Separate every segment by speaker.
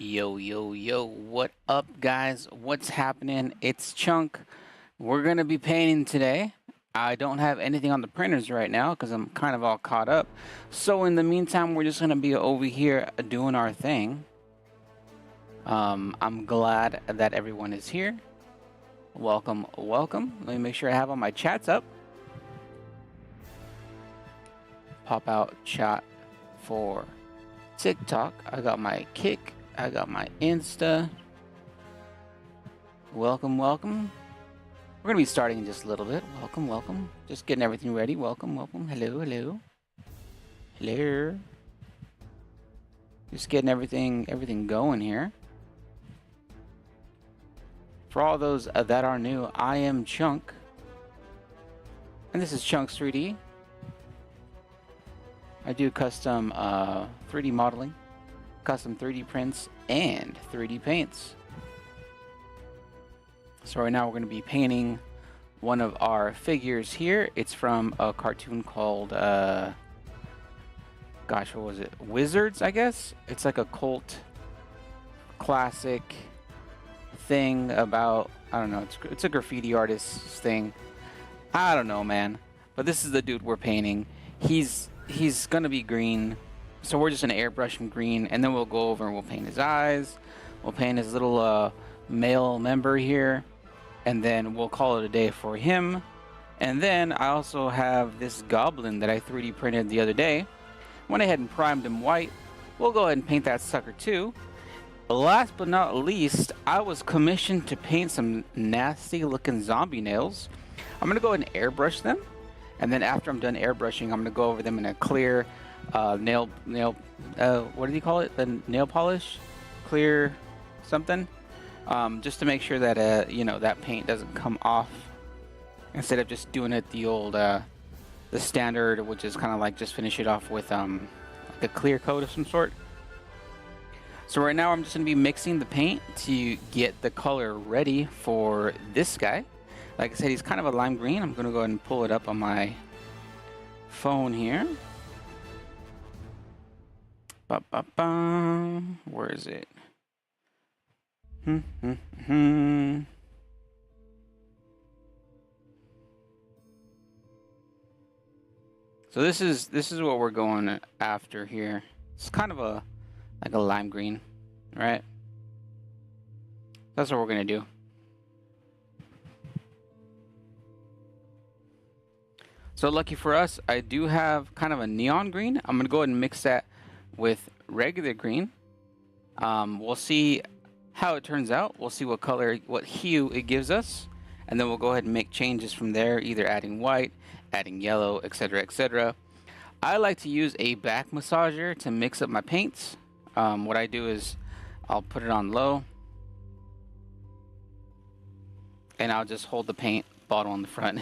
Speaker 1: Yo, yo, yo, what up, guys? What's happening? It's Chunk. We're going to be painting today. I don't have anything on the printers right now because I'm kind of all caught up. So, in the meantime, we're just going to be over here doing our thing. I'm glad that everyone is here. Welcome, welcome. Let me make sure I have all my chats up. Pop out chat for TikTok. I got my Kick. I got my Insta. Welcome, welcome. We're going to be starting in just a little bit. Welcome, welcome. Just getting everything ready. Welcome, welcome. Hello, hello. Hello. Just getting everything going here. For all those that are new, I am Chunk. And this is Chunks 3D. I do custom 3D modeling, custom 3D prints, and 3D paints. So right now we're going to be painting one of our figures here. It's from a cartoon called, gosh, what was it? Wizards, I guess? It's like a cult classic thing about, I don't know, it's a graffiti artist's thing. I don't know, man. But this is the dude we're painting. He's going to be green. So we're just going to airbrush him green, and then we'll go over and we'll paint his eyes. We'll paint his little male member here, and then we'll call it a day for him. And then I also have this goblin that I 3D printed the other day. Went ahead and primed him white. We'll go ahead and paint that sucker too. Last but not least, I was commissioned to paint some nasty looking zombie nails. I'm going to go ahead and airbrush them. And then after I'm done airbrushing, I'm going to go over them in a clear nail, what do you call it? The nail polish? Clear something? Just to make sure that, you know, that paint doesn't come off. Instead of just doing it the old, the standard, which is kind of like just finish it off with like a clear coat of some sort. So right now I'm just going to be mixing the paint to get the color ready for this guy. Like I said, he's kind of a lime green. I'm going to go ahead and pull it up on my phone here. Where is it? So this is what we're going after here. It's kind of like a lime green, right? That's what we're gonna do. So lucky for us, I do have kind of a neon green. I'm gonna go ahead and mix that with regular green. We'll see how it turns out. We'll see what color, what hue it gives us, and then we'll go ahead and make changes from there, either adding white, adding yellow, etc., etc. I like to use a back massager to mix up my paints. What I do is I'll put it on low, and I'll just hold the paint bottle on the front.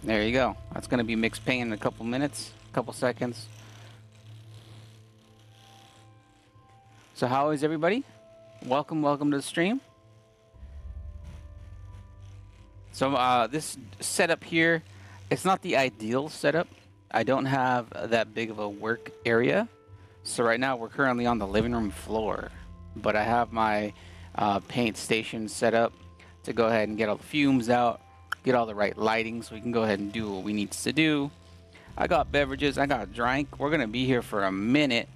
Speaker 1: There you go. That's going to be mixed paint in a couple minutes, a couple seconds. So how is everybody? Welcome to the stream. So this setup here, it's not the ideal setup. I don't have that big of a work area. So right now we're currently on the living room floor. But I have my paint station set up to go ahead and get all the fumes out, get all the right lighting so we can go ahead and do what we need to do. I got beverages, I got a drink. We're going to be here for a minute.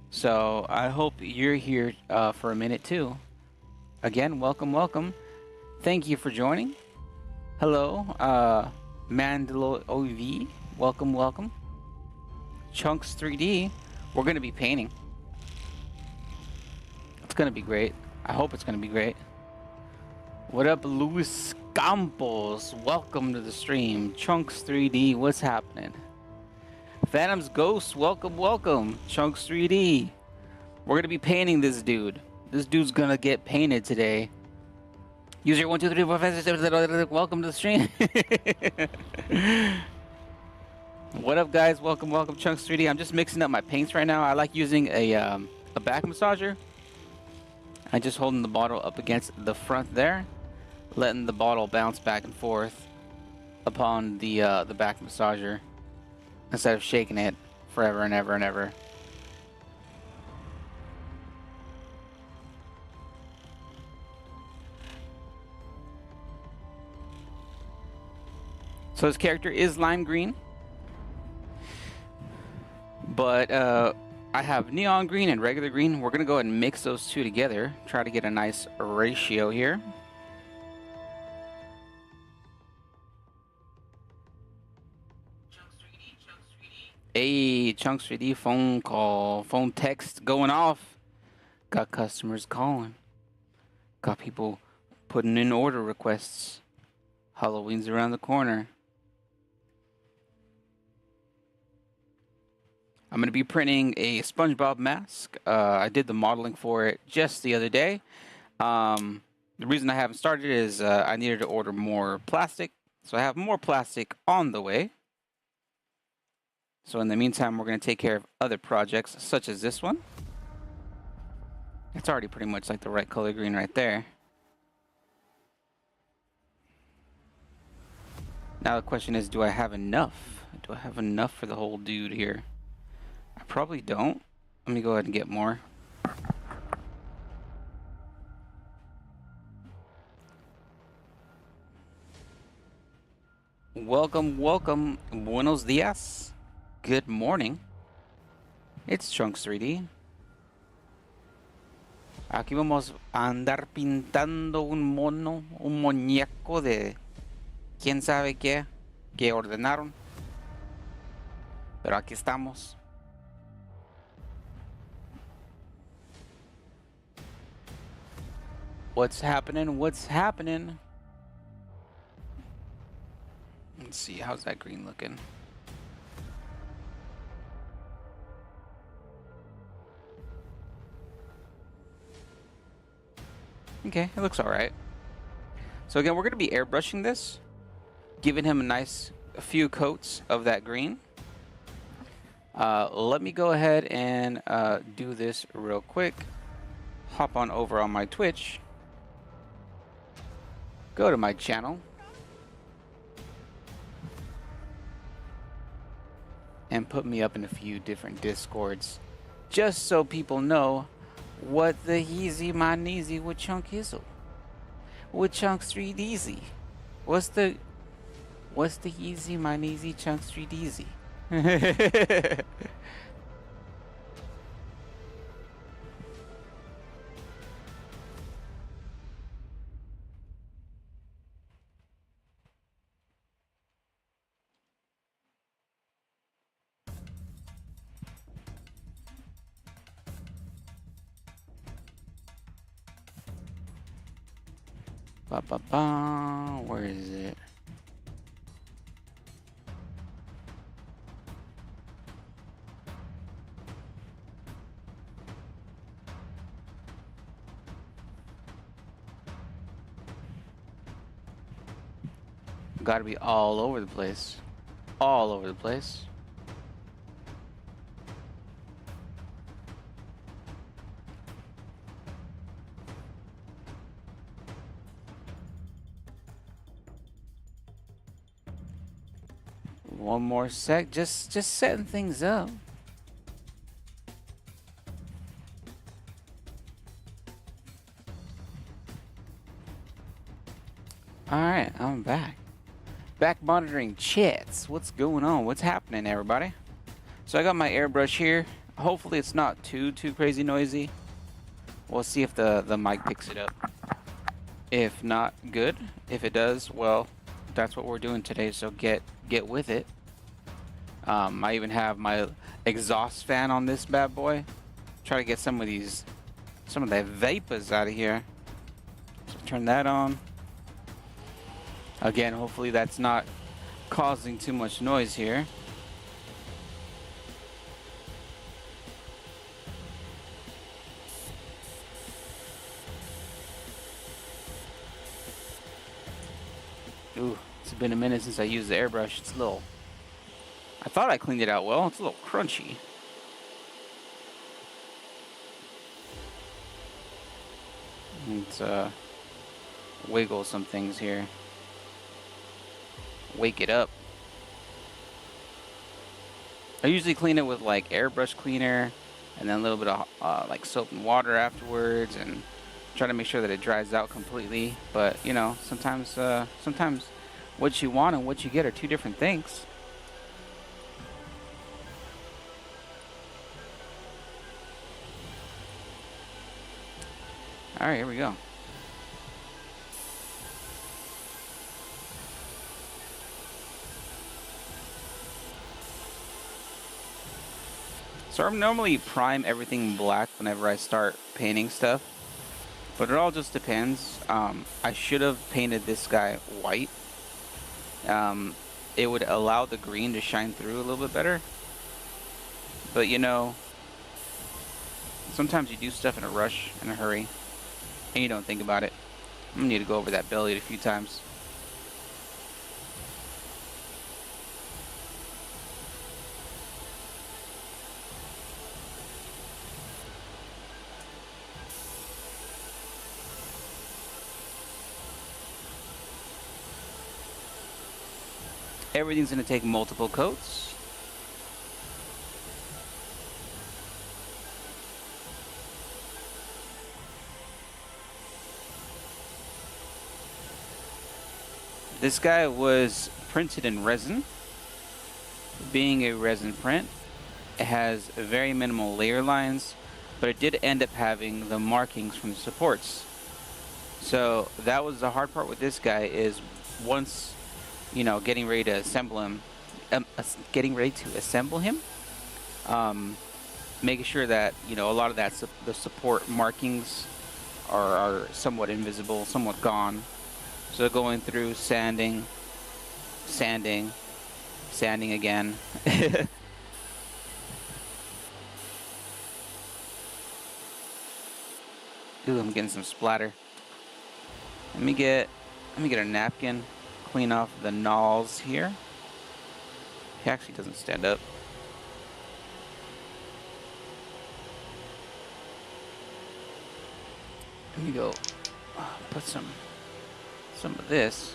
Speaker 1: So I hope you're here for a minute too. Again, welcome. Thank you for joining. Hello, Mandalo OV. Welcome. Chunks 3D. We're going to be painting. It's going to be great. I hope it's going to be great. What up, Luis Campos? Welcome to the stream. Chunks 3D, what's happening? Phantom's Ghost, welcome. Chunks 3D. We're going to be painting this dude. This dude's going to get painted today. User 1, 2, 3, 4, 5, 6, 7, 8, welcome to the stream. What up, guys? Welcome, Chunks 3D. I'm just mixing up my paints right now. I like using a back massager. I'm just holding the bottle up against the front there, letting the bottle bounce back and forth upon the back massager instead of shaking it forever and ever and ever. So his character is lime green, but I have neon green and regular green. We're gonna go ahead and mix those two together, try to get a nice ratio here. Hey, Chunks 3D phone call, phone text going off. Got customers calling. Got people putting in order requests. Halloween's around the corner. I'm going to be printing a SpongeBob mask. I did the modeling for it just the other day. The reason I haven't started is I needed to order more plastic. So I have more plastic on the way. So in the meantime, we're going to take care of other projects, such as this one. It's already pretty much like the right color green right there. Now the question is, do I have enough? Do I have enough for the whole dude here? I probably don't. Let me go ahead and get more. Welcome, welcome. Buenos dias. Good morning. It's Chunks 3D. Aquí vamos a andar pintando un mono, un muñeco de quién sabe qué, que ordenaron. Pero aquí estamos. What's happening? What's happening? Let's see, how's that green looking? Okay, it looks all right. So again, we're going to be airbrushing this, giving him a few coats of that green. Let me go ahead and do this real quick. Hop on over on my Twitch. Go to my channel. And put me up in a few different Discords. Just so people know what the heezy my kneesy with Chunkizzle. With Chunks 3Deezy. What's the heezy my kneesy Chunks 3Deezy? Where is it? Gotta be all over the place. All over the place. One more sec, just setting things up. All right, I'm back. Back monitoring chats. What's going on? What's happening, everybody? So I got my airbrush here. Hopefully it's not too crazy noisy. We'll see if the mic picks it up. If not, good. If it does, well, that's what we're doing today, so get with it. I even have my exhaust fan on this bad boy. Try to get some of the vapors out of here. So turn that on. Again, hopefully that's not causing too much noise here. Ooh, it's been a minute since I used the airbrush. It's a little... I thought I cleaned it out well. It's a little crunchy. Let's wiggle some things here. Wake it up. I usually clean it with like airbrush cleaner and then a little bit of like soap and water afterwards, and try to make sure that it dries out completely. But you know, sometimes what you want and what you get are two different things. All right, here we go. So I normally prime everything black whenever I start painting stuff, but it all just depends. I should have painted this guy white. It would allow the green to shine through a little bit better. But you know, sometimes you do stuff in a rush, in a hurry, and you don't think about it. I'm gonna need to go over that belly a few times. Everything's gonna take multiple coats. This guy was printed in resin. Being a resin print, it has very minimal layer lines, but it did end up having the markings from the supports. So that was the hard part with this guy, is once, you know, getting ready to assemble him, making sure that, you know, a lot of that the support markings are somewhat invisible, somewhat gone. So going through sanding again. Ooh, I'm getting some splatter. Let me get a napkin, clean off the knolls here. He actually doesn't stand up. Let me go put some of this.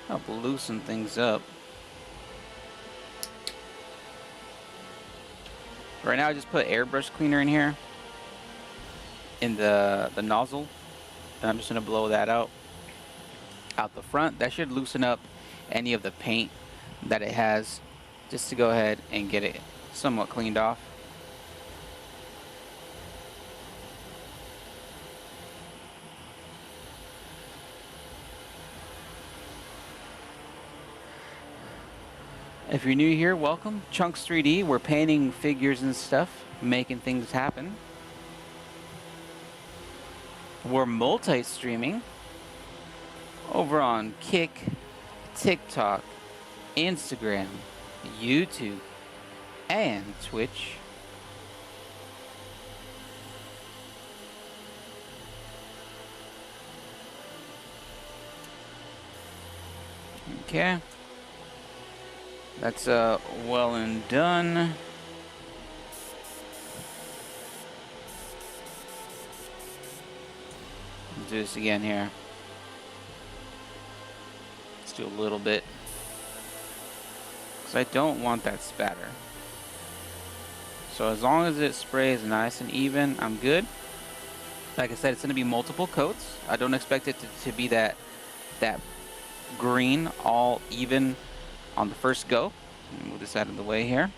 Speaker 1: Help loosen things up. Right now I just put airbrush cleaner in here in the nozzle, and I'm just gonna blow that out the front. That should loosen up any of the paint that it has, just to go ahead and get it somewhat cleaned off. If you're new here, welcome. Chunks 3D, we're painting figures and stuff, making things happen. We're multi-streaming over on Kick, TikTok, Instagram, YouTube, and Twitch. Okay. That's well and done. Let's do this again here. Let's do a little bit, because I don't want that spatter. So as long as it sprays nice and even, I'm good. Like I said, it's going to be multiple coats. I don't expect it to be that green all even on the first go. Move this out of the way here.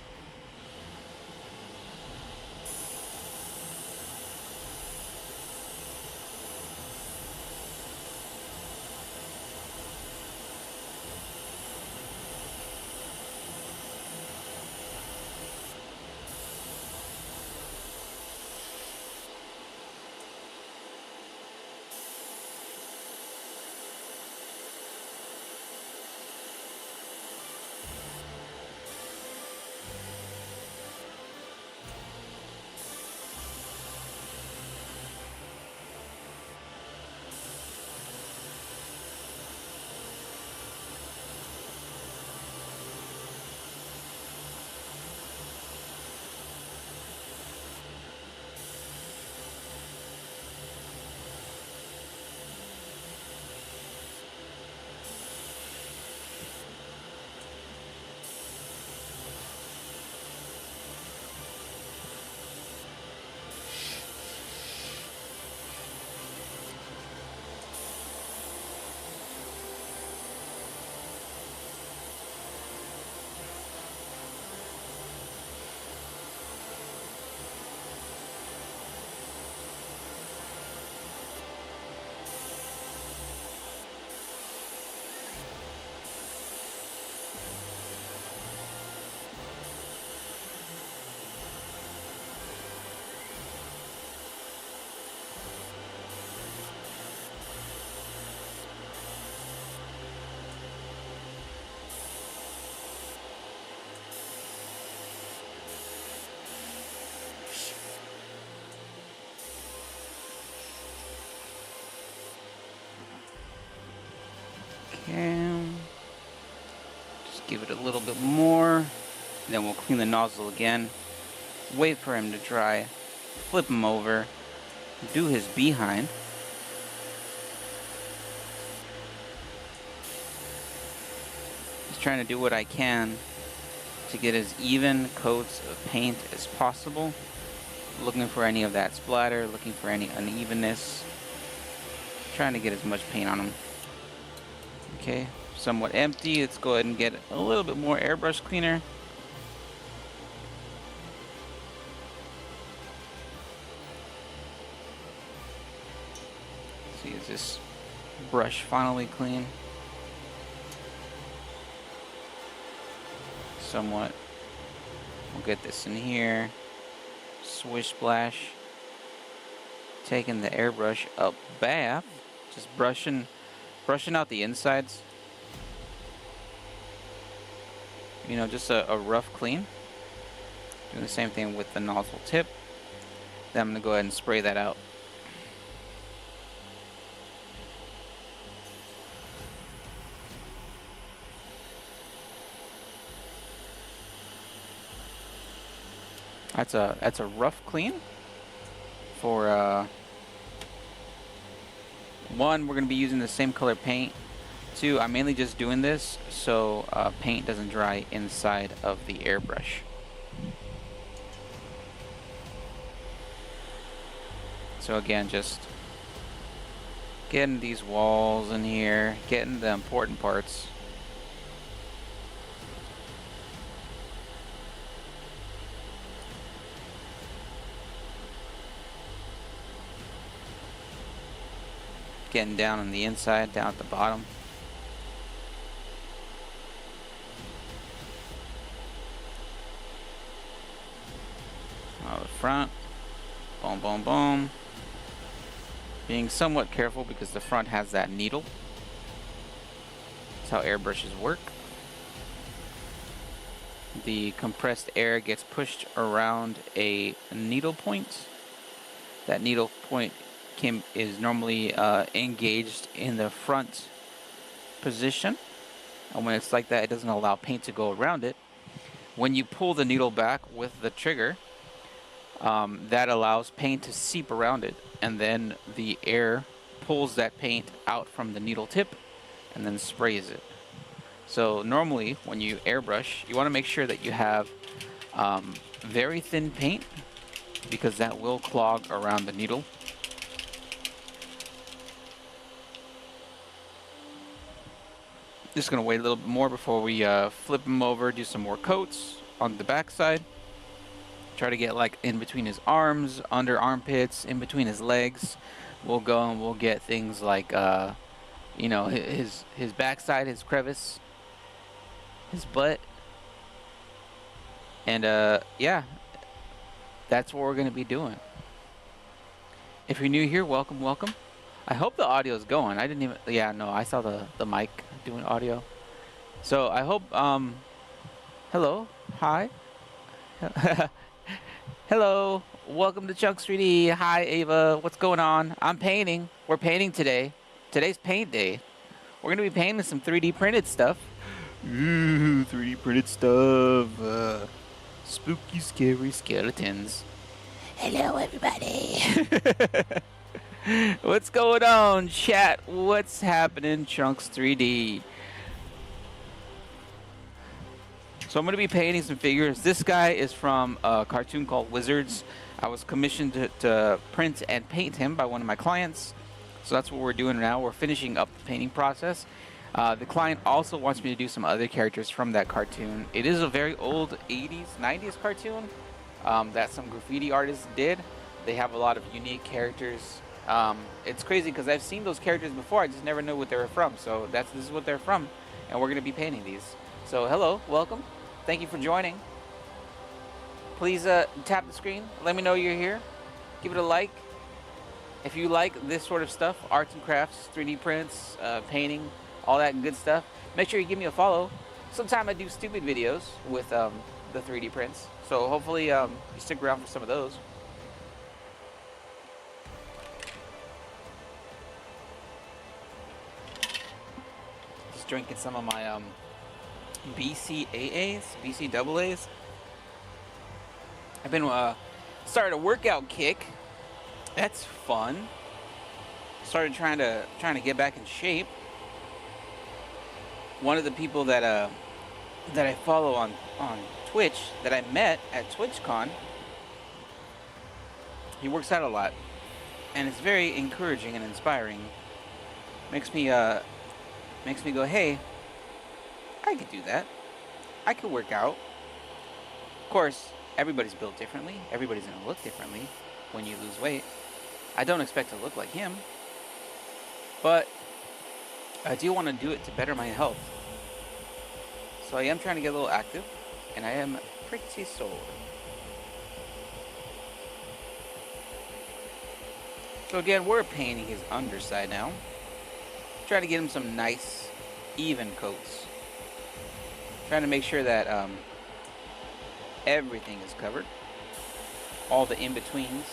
Speaker 1: Give it a little bit more. Then we'll clean the nozzle again. Wait for him to dry. Flip him over. Do his behind. Just trying to do what I can to get as even coats of paint as possible. Looking for any of that splatter, looking for any unevenness. Trying to get as much paint on him. Okay, somewhat empty. Let's go ahead and get a little bit more airbrush cleaner. Let's see, is this brush finally clean? Somewhat. We'll get this in here. Swish splash. Taking the airbrush up bath. Just brushing out the insides. You know, just a rough clean. Doing the same thing with the nozzle tip. Then I'm gonna go ahead and spray that out. That's a rough clean for one, we're gonna be using the same color paint. Two, I'm mainly just doing this so paint doesn't dry inside of the airbrush. So again, just getting these walls in here, getting the important parts. Getting down on the inside, down at the bottom. The front. Boom, boom, boom. Being somewhat careful because the front has that needle. That's how airbrushes work. The compressed air gets pushed around a needle point. That needle point is normally engaged in the front position, and when it's like that, it doesn't allow paint to go around it. When you pull the needle back with the trigger, that allows paint to seep around it, and then the air pulls that paint out from the needle tip and then sprays it. So normally when you airbrush, you want to make sure that you have very thin paint, because that will clog around the needle. Just gonna wait a little bit more before we flip him over, do some more coats on the back side. Try to get like in between his arms, under armpits, in between his legs. We'll go and we'll get things like you know, his backside, his crevice, his butt, and yeah, that's what we're gonna be doing. If you're new here, welcome, welcome. I hope the audio is going. I didn't even, yeah, no, I saw the mic doing audio. So I hope, hello, hi. Hello, welcome to Chunks 3D. Hi, Ava, what's going on? I'm painting. We're painting today. Today's paint day. We're gonna be painting some 3D printed stuff. Ooh, 3D printed stuff. Spooky, scary skeletons. Hello, everybody. What's going on, chat? What's happening, Chunks 3D? So I'm going to be painting some figures. This guy is from a cartoon called Wizards. I was commissioned to print and paint him by one of my clients. So that's what we're doing now. We're finishing up the painting process. The client also wants me to do some other characters from that cartoon. It is a very old 80s, 90s cartoon that some graffiti artists did. They have a lot of unique characters. It's crazy because I've seen those characters before. I just never knew what they were from. So this is what they're from, and we're going to be painting these. So hello, welcome. Thank you for joining. Please tap the screen. Let me know you're here. Give it a like. If you like this sort of stuff, arts and crafts, 3D prints, painting, all that good stuff, make sure you give me a follow. Sometimes I do stupid videos with the 3D prints. So hopefully you stick around for some of those. Just drinking some of my BCAAs, BCAAs. I've been started a workout kick. That's fun. Started trying to get back in shape. One of the people that I follow on Twitch that I met at TwitchCon, he works out a lot, and it's very encouraging and inspiring. Makes me go, hey, I could do that. I could work out. Of course, everybody's built differently. Everybody's gonna look differently when you lose weight. I don't expect to look like him, but I do want to do it to better my health. So I am trying to get a little active, and I am pretty sore. So again, we're painting his underside now. Trying to get him some nice, even coats. Trying to make sure that everything is covered. All the in-betweens.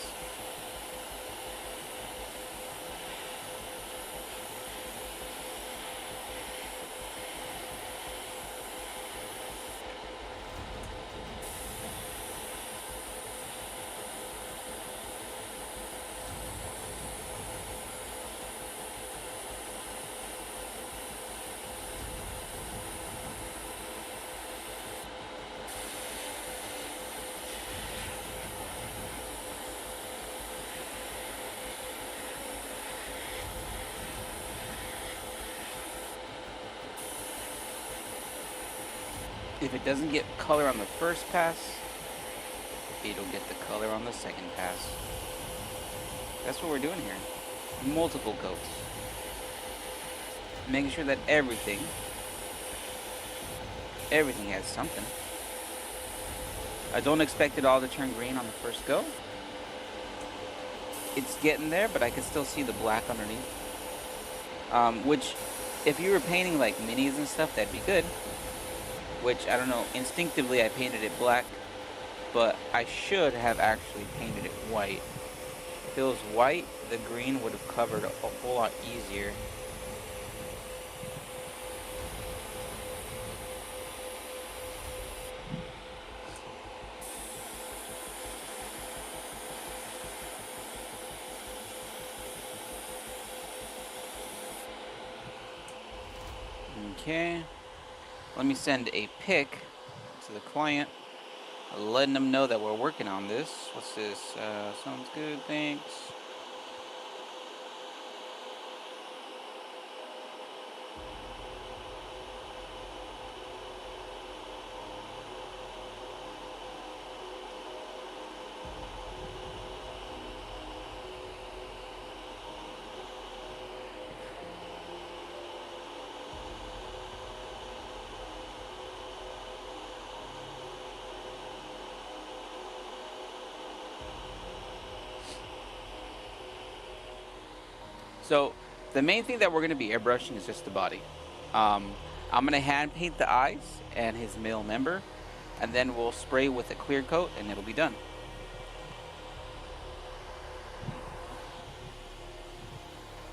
Speaker 1: If it doesn't get color on the first pass, it'll get the color on the second pass. That's what we're doing here. Multiple coats. Making sure that everything has something. I don't expect it all to turn green on the first go. It's getting there, but I can still see the black underneath. Which, if you were painting like minis and stuff, that'd be good. Which, I don't know, instinctively I painted it black, but I should have actually painted it white. If it was white, the green would have covered a whole lot easier. Okay. Let me send a pic to the client, letting them know that we're working on this. What's this? Sounds good, thanks. So the main thing that we're going to be airbrushing is just the body. I'm going to hand paint the eyes and his male member, and then we'll spray with a clear coat and it'll be done.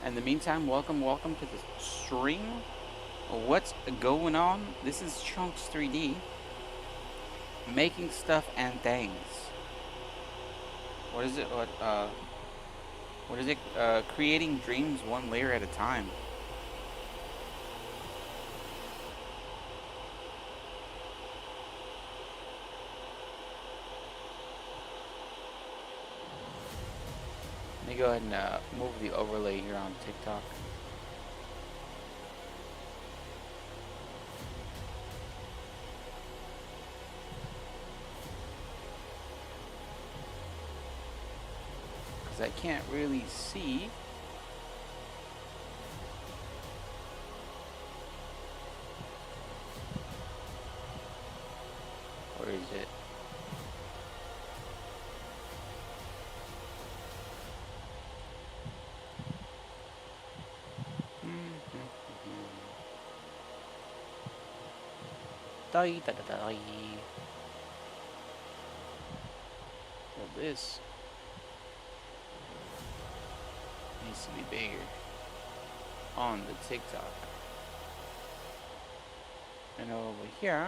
Speaker 1: In the meantime, welcome to the stream. What's going on? This is Chunks 3D, making stuff and things. What is it? What is it? Creating dreams one layer at a time. Let me go ahead and move the overlay here on TikTok. I can't really see. Where is it? Die. Well, this needs to be bigger on the TikTok. And over here.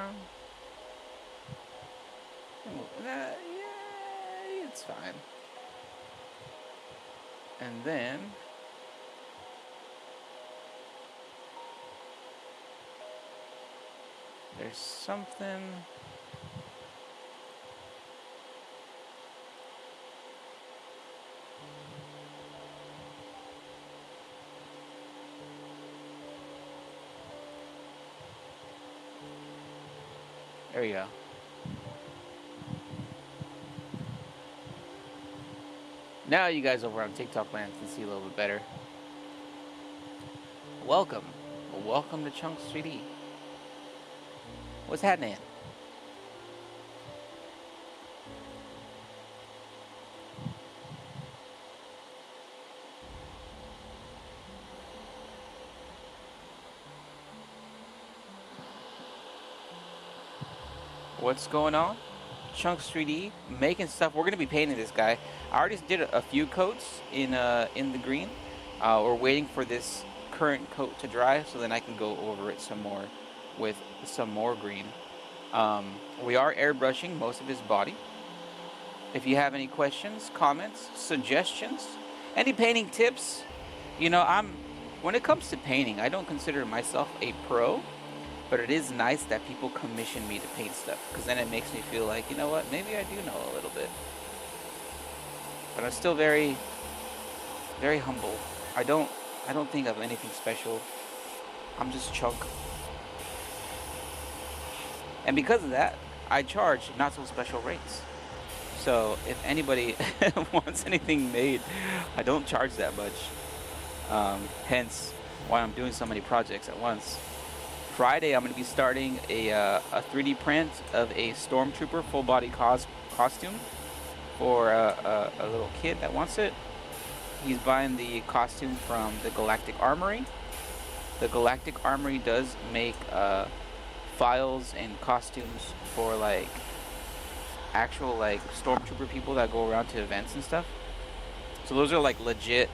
Speaker 1: Yeah, it's fine. And then there's something. There we go. Now you guys over on TikTok land can see a little bit better. Welcome. Welcome to Chunks 3D. What's happening? What's going on? Chunks 3D making stuff. We're gonna be painting this guy. I already did a few coats in the green. We're waiting for this current coat to dry so then I can go over it some more with some more green. We are airbrushing most of his body. If you have any questions, comments, suggestions, any painting tips, you know, when it comes to painting, I don't consider myself a pro, but it is nice that people commission me to paint stuff, because then it makes me feel like, you know what, maybe I do know a little bit. But I'm still very, very humble. I don't think of anything special. I'm just Chunk. And because of that, I charge not so special rates. So if anybody wants anything made, I don't charge that much. Hence why I'm doing so many projects at once. Friday, I'm going to be starting a 3D print of a Stormtrooper full body costume for a little kid that wants it. He's buying the costume from the Galactic Armory. The Galactic Armory does make files and costumes for like actual like Stormtrooper people that go around to events and stuff. So those are like legit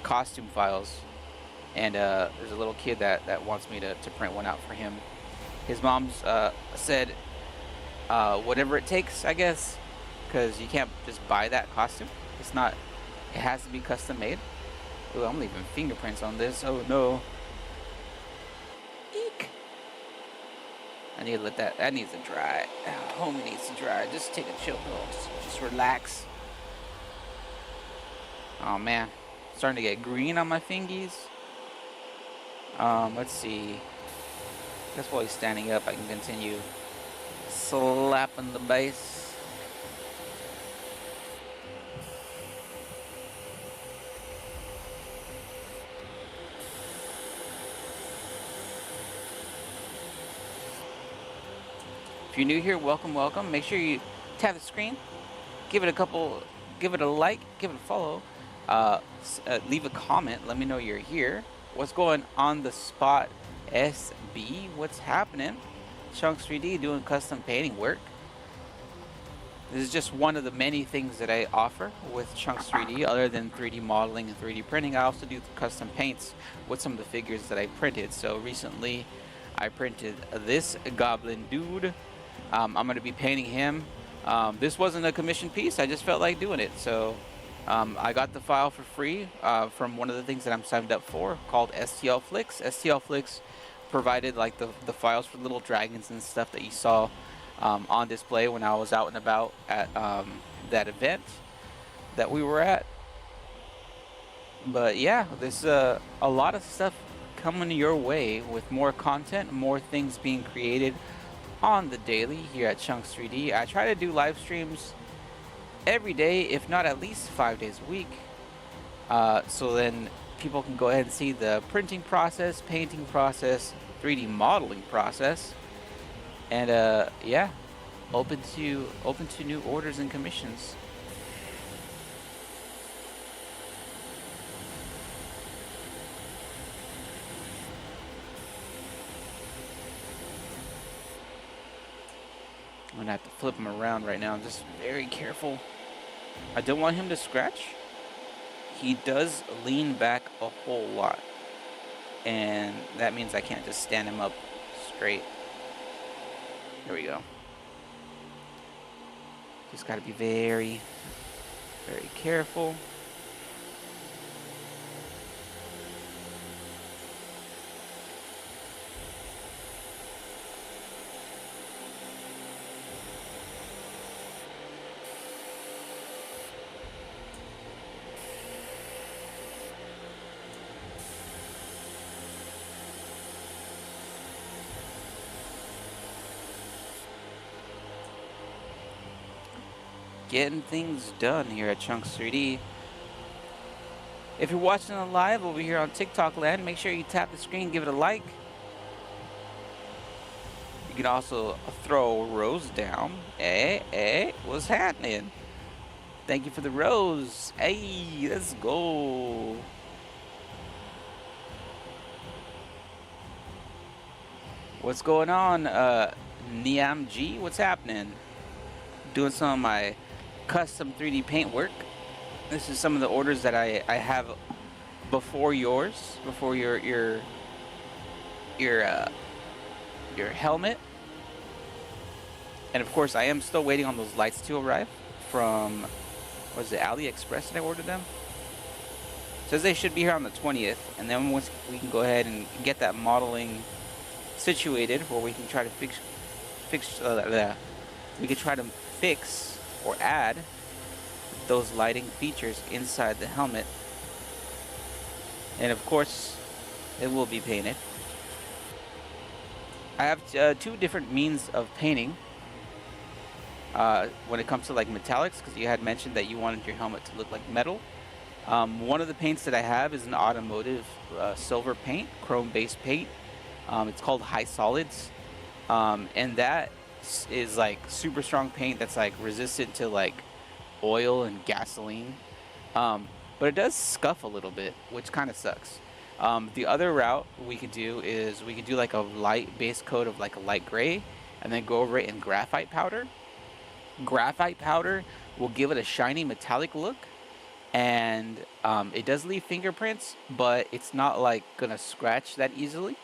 Speaker 1: costume files. And there's a little kid that wants me to print one out for him. His mom's said whatever it takes, I guess, because you can't just buy that costume. It's not, it has to be custom made. Ooh, I'm leaving fingerprints on this. Oh no. Eek. I need to let that needs to dry. Homie needs to dry. Just take a chill pill. Just relax. Oh man, starting to get green on my fingies. Let's see. I guess while he's standing up, I can continue slapping the base. If you're new here, welcome, welcome. Make sure you tap the screen, give it a like, give it a follow, leave a comment, let me know you're here. What's going on the spot, SB? What's happening? Chunks 3D doing custom painting work. This is just one of the many things that I offer with Chunks 3D. Other than 3D modeling and 3D printing, I also do custom paints with some of the figures that I printed. So recently, I printed this Goblin Dude. I'm going to be painting him. This wasn't a commission piece. I just felt like doing it. So I got the file for free from one of the things that I'm signed up for called STL Flix. STL Flix provided like the files for little dragons and stuff that you saw on display when I was out and about at that event that we were at. But yeah, there's a lot of stuff coming your way with more content, more things being created on the daily here at Chunks 3D. I try to do live streams every day, if not at least 5 days a week. So then people can go ahead and see the printing process, painting process, 3D modeling process. And yeah, open to new orders and commissions. I'm gonna have to flip him around right now. I'm just very careful. I don't want him to scratch. He does lean back a whole lot, and that means I can't just stand him up straight. There we go. Just got to be very, very careful. Getting things done here at Chunks 3D. If you're watching it live over here on TikTok land, make sure you tap the screen, give it a like. You can also throw a rose down. Hey, what's happening? Thank you for the rose. Hey, let's go. What's going on, Niam G? What's happening? Doing some of my custom 3D paint work. This is some of the orders that I have before yours, before your helmet. And of course, I am still waiting on those lights to arrive from, was it AliExpress that I ordered them? Says they should be here on the 20th, and then once we can go ahead and get that modeling situated, where we can try to we could try to fix or add those lighting features inside the helmet. And of course, it will be painted. I have two different means of painting when it comes to like metallics, because you had mentioned that you wanted your helmet to look like metal. One of the paints that I have is an automotive silver paint, chrome-based paint. It's called High Solids, and that is like super strong paint that's like resistant to like oil and gasoline, but it does scuff a little bit, which kind of sucks. The other route we could do is we could do like a light base coat of like a light gray, and then go over it in graphite powder. Graphite powder will give it a shiny metallic look, and it does leave fingerprints, but it's not like gonna scratch that easily.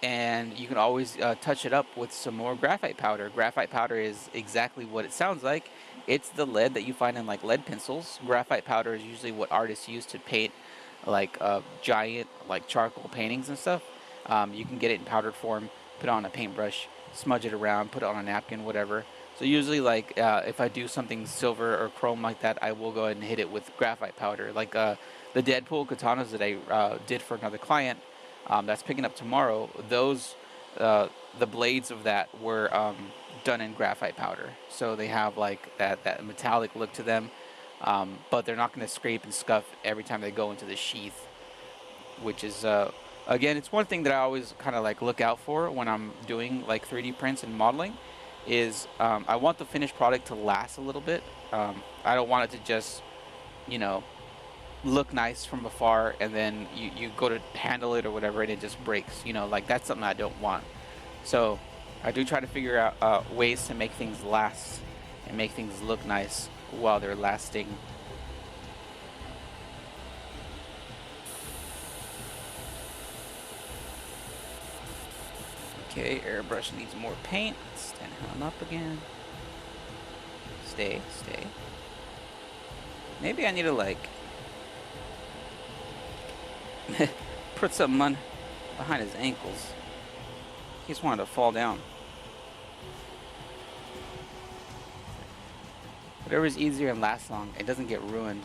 Speaker 1: And you can always touch it up with some more graphite powder. Graphite powder is exactly what it sounds like. It's the lead that you find in like lead pencils. Graphite powder is usually what artists use to paint like giant like charcoal paintings and stuff. You can get it in powdered form, put it on a paintbrush, smudge it around, put it on a napkin, whatever. So usually like if I do something silver or chrome like that, I will go ahead and hit it with graphite powder. Like the Deadpool katanas that I did for another client, that's picking up tomorrow. Those, the blades of that were done in graphite powder, so they have like that metallic look to them, but they're not going to scrape and scuff every time they go into the sheath, which is again, it's one thing that I always kind of like look out for when I'm doing like 3D prints and modeling. Is I want the finished product to last a little bit. I don't want it to just, you know, look nice from afar, and then you go to handle it or whatever and it just breaks, you know, like that's something I don't want. So I do try to figure out ways to make things last and make things look nice while they're lasting. Okay, airbrush needs more paint. Stand him up again. Stay. Maybe I need to like put something behind his ankles. He just wanted to fall down. Whatever's easier and lasts long, it doesn't get ruined.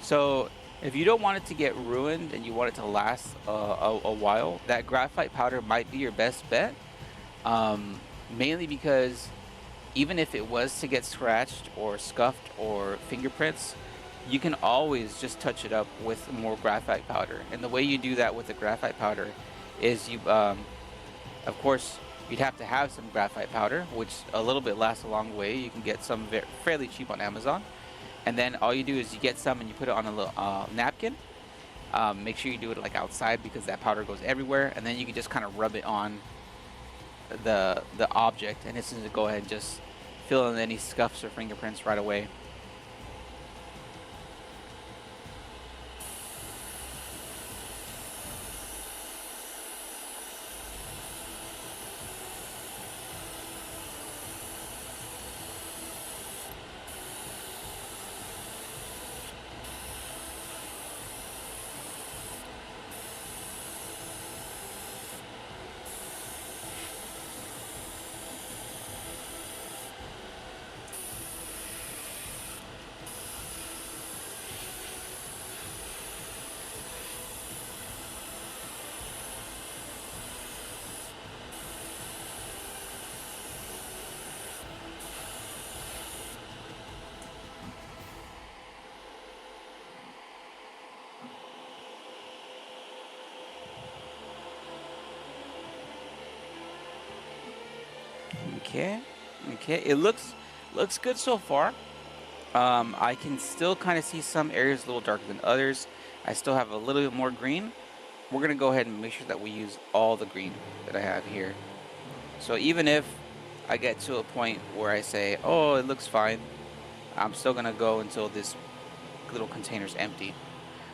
Speaker 1: So if you don't want it to get ruined and you want it to last a while, that graphite powder might be your best bet. Mainly because even if it was to get scratched or scuffed or fingerprints, you can always just touch it up with more graphite powder. And the way you do that with the graphite powder is you, of course, you'd have to have some graphite powder, which a little bit lasts a long way. You can get some fairly cheap on Amazon. And then all you do is you get some and you put it on a little napkin. Make sure you do it like outside because that powder goes everywhere. And then you can just kind of rub it on the object, and it's going to go ahead and just fill in any scuffs or fingerprints right away. Okay. Okay. It looks good so far. I can still kind of see some areas a little darker than others. I still have a little bit more green. We're gonna go ahead and make sure that we use all the green that I have here. So even if I get to a point where I say, oh, it looks fine, I'm still gonna go until this little container's empty.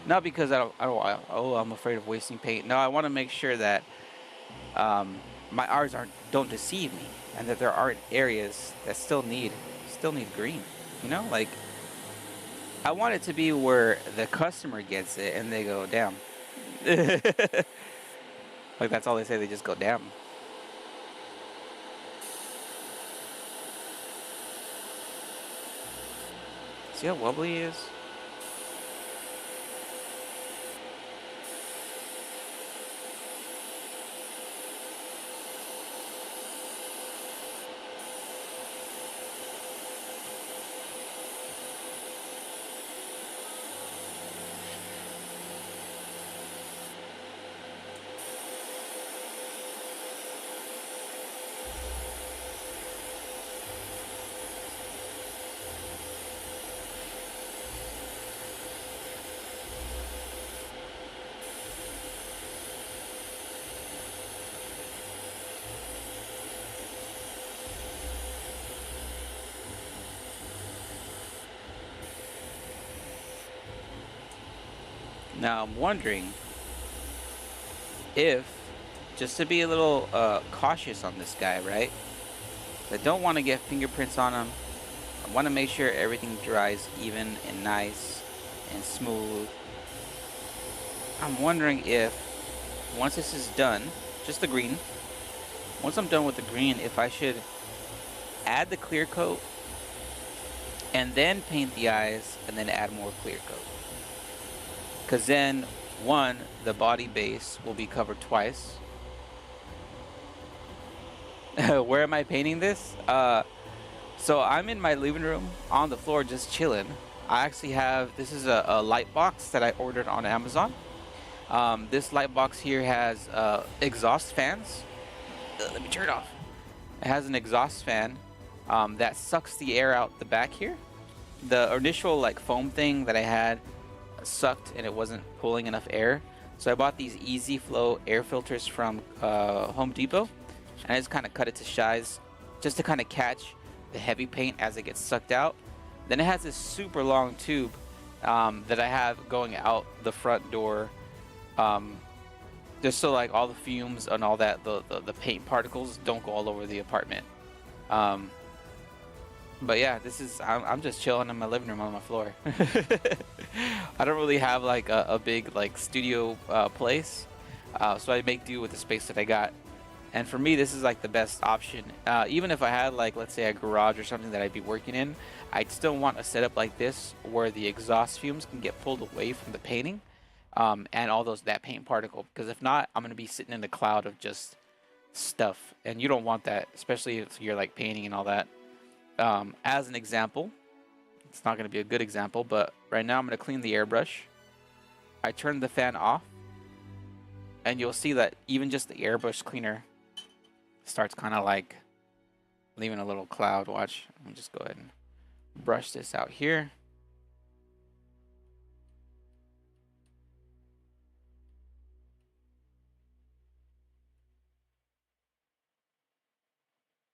Speaker 1: Not because I'm afraid of wasting paint. No, I want to make sure that um, my eyes don't deceive me, and that there aren't areas that still need green. You know, like I want it to be where the customer gets it and they go, damn. Like that's all they say. They just go, damn. See how wobbly he is? Now I'm wondering if, just to be a little cautious on this guy, right? I don't want to get fingerprints on him. I want to make sure everything dries even and nice and smooth. I'm wondering if, once this is done, just the green, once I'm done with the green, if I should add the clear coat and then paint the eyes and then add more clear coat. Because then, one, the body base will be covered twice. Where am I painting this? So I'm in my living room on the floor just chilling. I actually have, this is a light box that I ordered on Amazon. This light box here has exhaust fans. Let me turn it off. It has an exhaust fan that sucks the air out the back here. The initial like foam thing that I had sucked and it wasn't pulling enough air. So I bought these Easy Flow air filters from Home Depot. And I just kind of cut it to size just to kind of catch the heavy paint as it gets sucked out. Then it has this super long tube that I have going out the front door, just so like all the fumes and all that, the paint particles don't go all over the apartment. But yeah, I'm just chilling in my living room on my floor. I don't really have like a big like studio place, so I make do with the space that I got. And for me, this is like the best option. Even if I had like, let's say a garage or something that I'd be working in, I'd still want a setup like this where the exhaust fumes can get pulled away from the painting, and all that paint particle. Because if not, I'm gonna be sitting in a cloud of just stuff, and you don't want that, especially if you're like painting and all that. As an example, it's not gonna be a good example, but right now I'm gonna clean the airbrush. I turn the fan off, and you'll see that even just the airbrush cleaner starts kind of like leaving a little cloud. Watch. Let me just go ahead and brush this out here.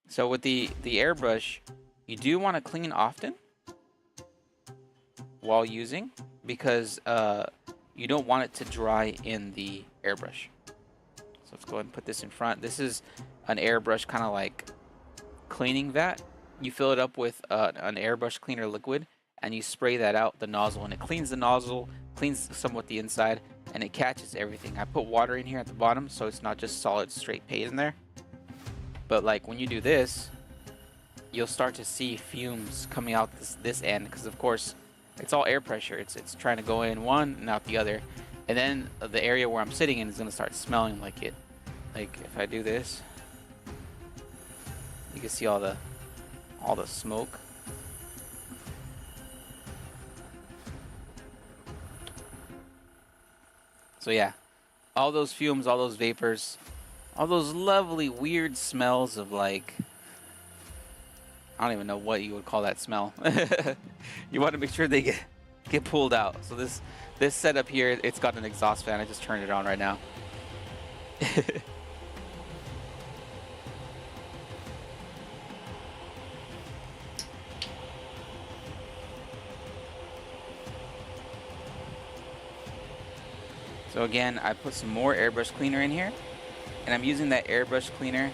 Speaker 1: So with the airbrush, you do want to clean often while using, because you don't want it to dry in the airbrush. So let's go ahead and put this in front. This is an airbrush kind of like cleaning vat. You fill it up with an airbrush cleaner liquid, and you spray that out the nozzle, and it cleans the nozzle, cleans somewhat the inside, and it catches everything. I put water in here at the bottom, so it's not just solid straight paint in there. But like when you do this, you'll start to see fumes coming out this end, because of course it's all air pressure. It's trying to go in one and out the other, and then the area where I'm sitting in is gonna start smelling like it. Like if I do this, you can see all the smoke. So yeah, all those fumes, all those vapors, all those lovely weird smells of like I don't even know what you would call that smell. You want to make sure they get pulled out. So this setup here, it's got an exhaust fan. I just turned it on right now. So again, I put some more airbrush cleaner in here, and I'm using that airbrush cleaner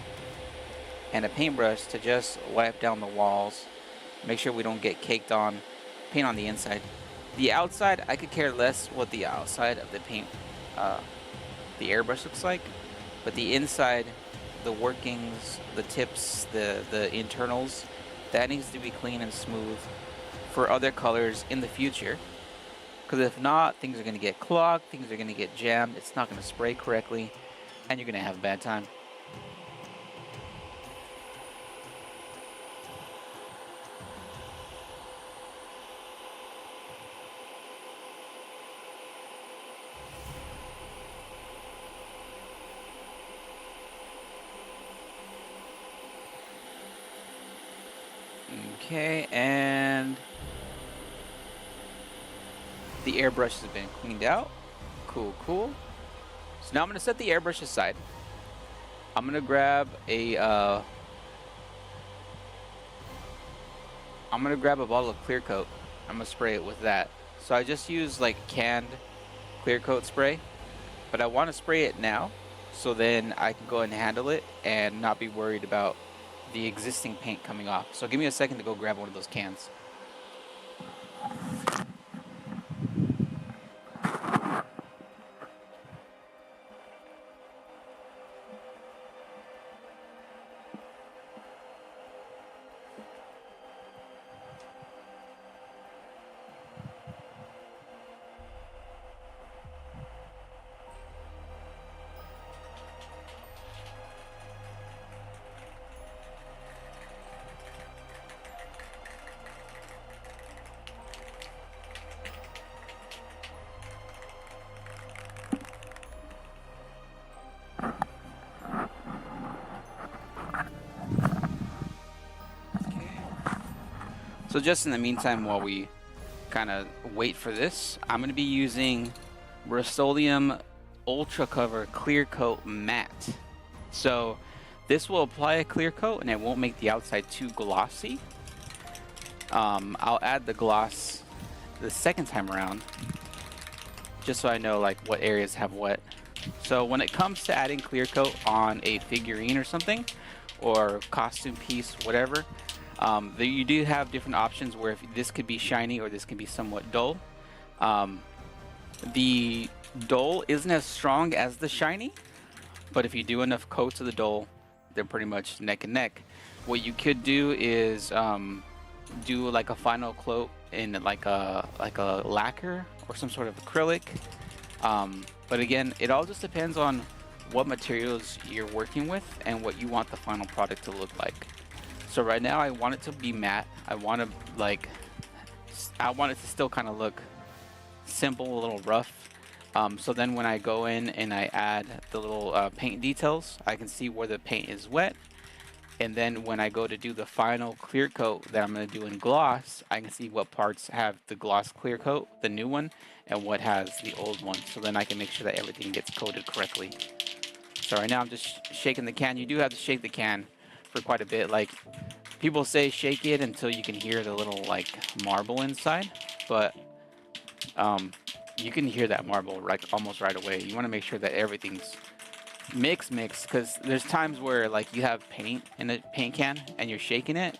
Speaker 1: and a paintbrush to just wipe down the walls, make sure we don't get caked on paint on the inside. The outside, I could care less what the outside of the paint, the airbrush looks like, but the inside, the workings, the tips, the internals, that needs to be clean and smooth for other colors in the future. Because if not, things are going to get clogged, things are going to get jammed, it's not going to spray correctly, and you're going to have a bad time. Okay, and the airbrush has been cleaned out. Cool, cool. So now I'm going to set the airbrush aside. I'm going to grab a bottle of clear coat. I'm going to spray it with that. So I just use like canned clear coat spray, but I want to spray it now so then I can go and handle it and not be worried about the existing paint coming off. So give me a second to go grab one of those cans. So just in the meantime, while we kind of wait for this, I'm going to be using Rust-Oleum Ultra Cover Clear Coat Matte. So this will apply a clear coat and it won't make the outside too glossy. I'll add the gloss the second time around, just so I know like what areas have what. So when it comes to adding clear coat on a figurine or something, or costume piece, whatever, you do have different options where if this could be shiny or this can be somewhat dull. The dull isn't as strong as the shiny, but if you do enough coats of the dull, they're pretty much neck and neck. What you could do is do like a final coat in like a lacquer or some sort of acrylic. But again, it all just depends on what materials you're working with and what you want the final product to look like. So right now I want it to be matte. I want it to still kind of look simple, a little rough. So then when I go in and I add the little paint details, I can see where the paint is wet. And then when I go to do the final clear coat that I'm going to do in gloss, I can see what parts have the gloss clear coat, the new one, and what has the old one. So then I can make sure that everything gets coated correctly. So right now I'm just shaking the can. You do have to shake the can for quite a bit. Like, people say shake it until you can hear the little like marble inside, but you can hear that marble like almost right away. You want to make sure that everything's mixed, because there's times where like you have paint in a paint can and you're shaking it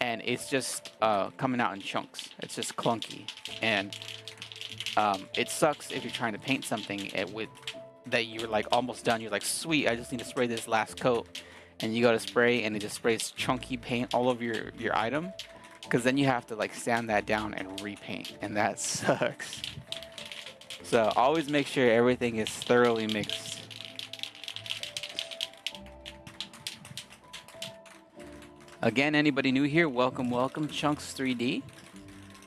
Speaker 1: and it's just coming out in chunks. It's just clunky, and it sucks if you're trying to paint something with that you're like almost done. You're like, sweet, I just need to spray this last coat, and you go to spray and it just sprays chunky paint all over your item, because then you have to like sand that down and repaint, and that sucks. So always make sure everything is thoroughly mixed. Again, anybody new here, welcome, Chunks 3D.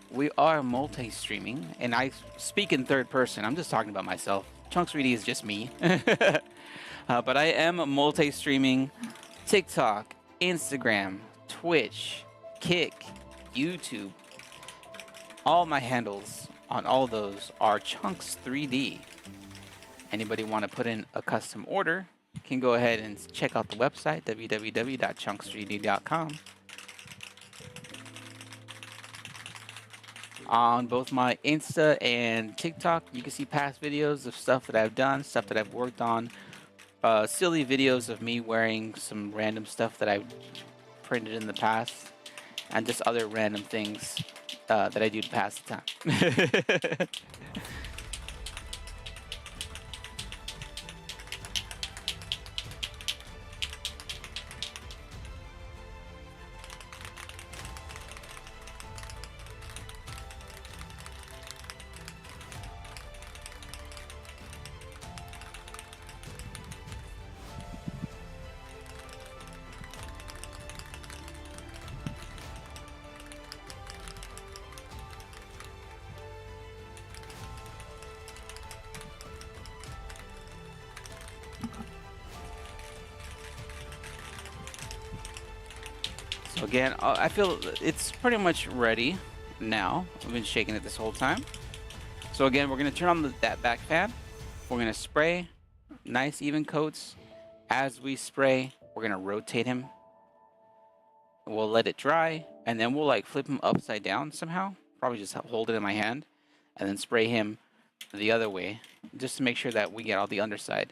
Speaker 1: We are multi-streaming, and I speak in third person. I'm just talking about myself. Chunks 3D is just me. But I am multi-streaming TikTok, Instagram, Twitch, Kick, YouTube, all my handles on all those are Chunks 3D. Anybody want to put in a custom order can go ahead and check out the website www.chunks3d.com. On both my Insta and TikTok, you can see past videos of stuff that I've done, stuff that I've worked on, silly videos of me wearing some random stuff that I've printed in the past, and just other random things that I do to pass the time. So again, I feel it's pretty much ready now. I've been shaking it this whole time. So again, we're going to turn on that back fan. We're going to spray nice even coats. As we spray, we're going to rotate him. We'll let it dry, and then we'll like flip him upside down somehow. Probably just hold it in my hand and then spray him the other way, just to make sure that we get all the underside.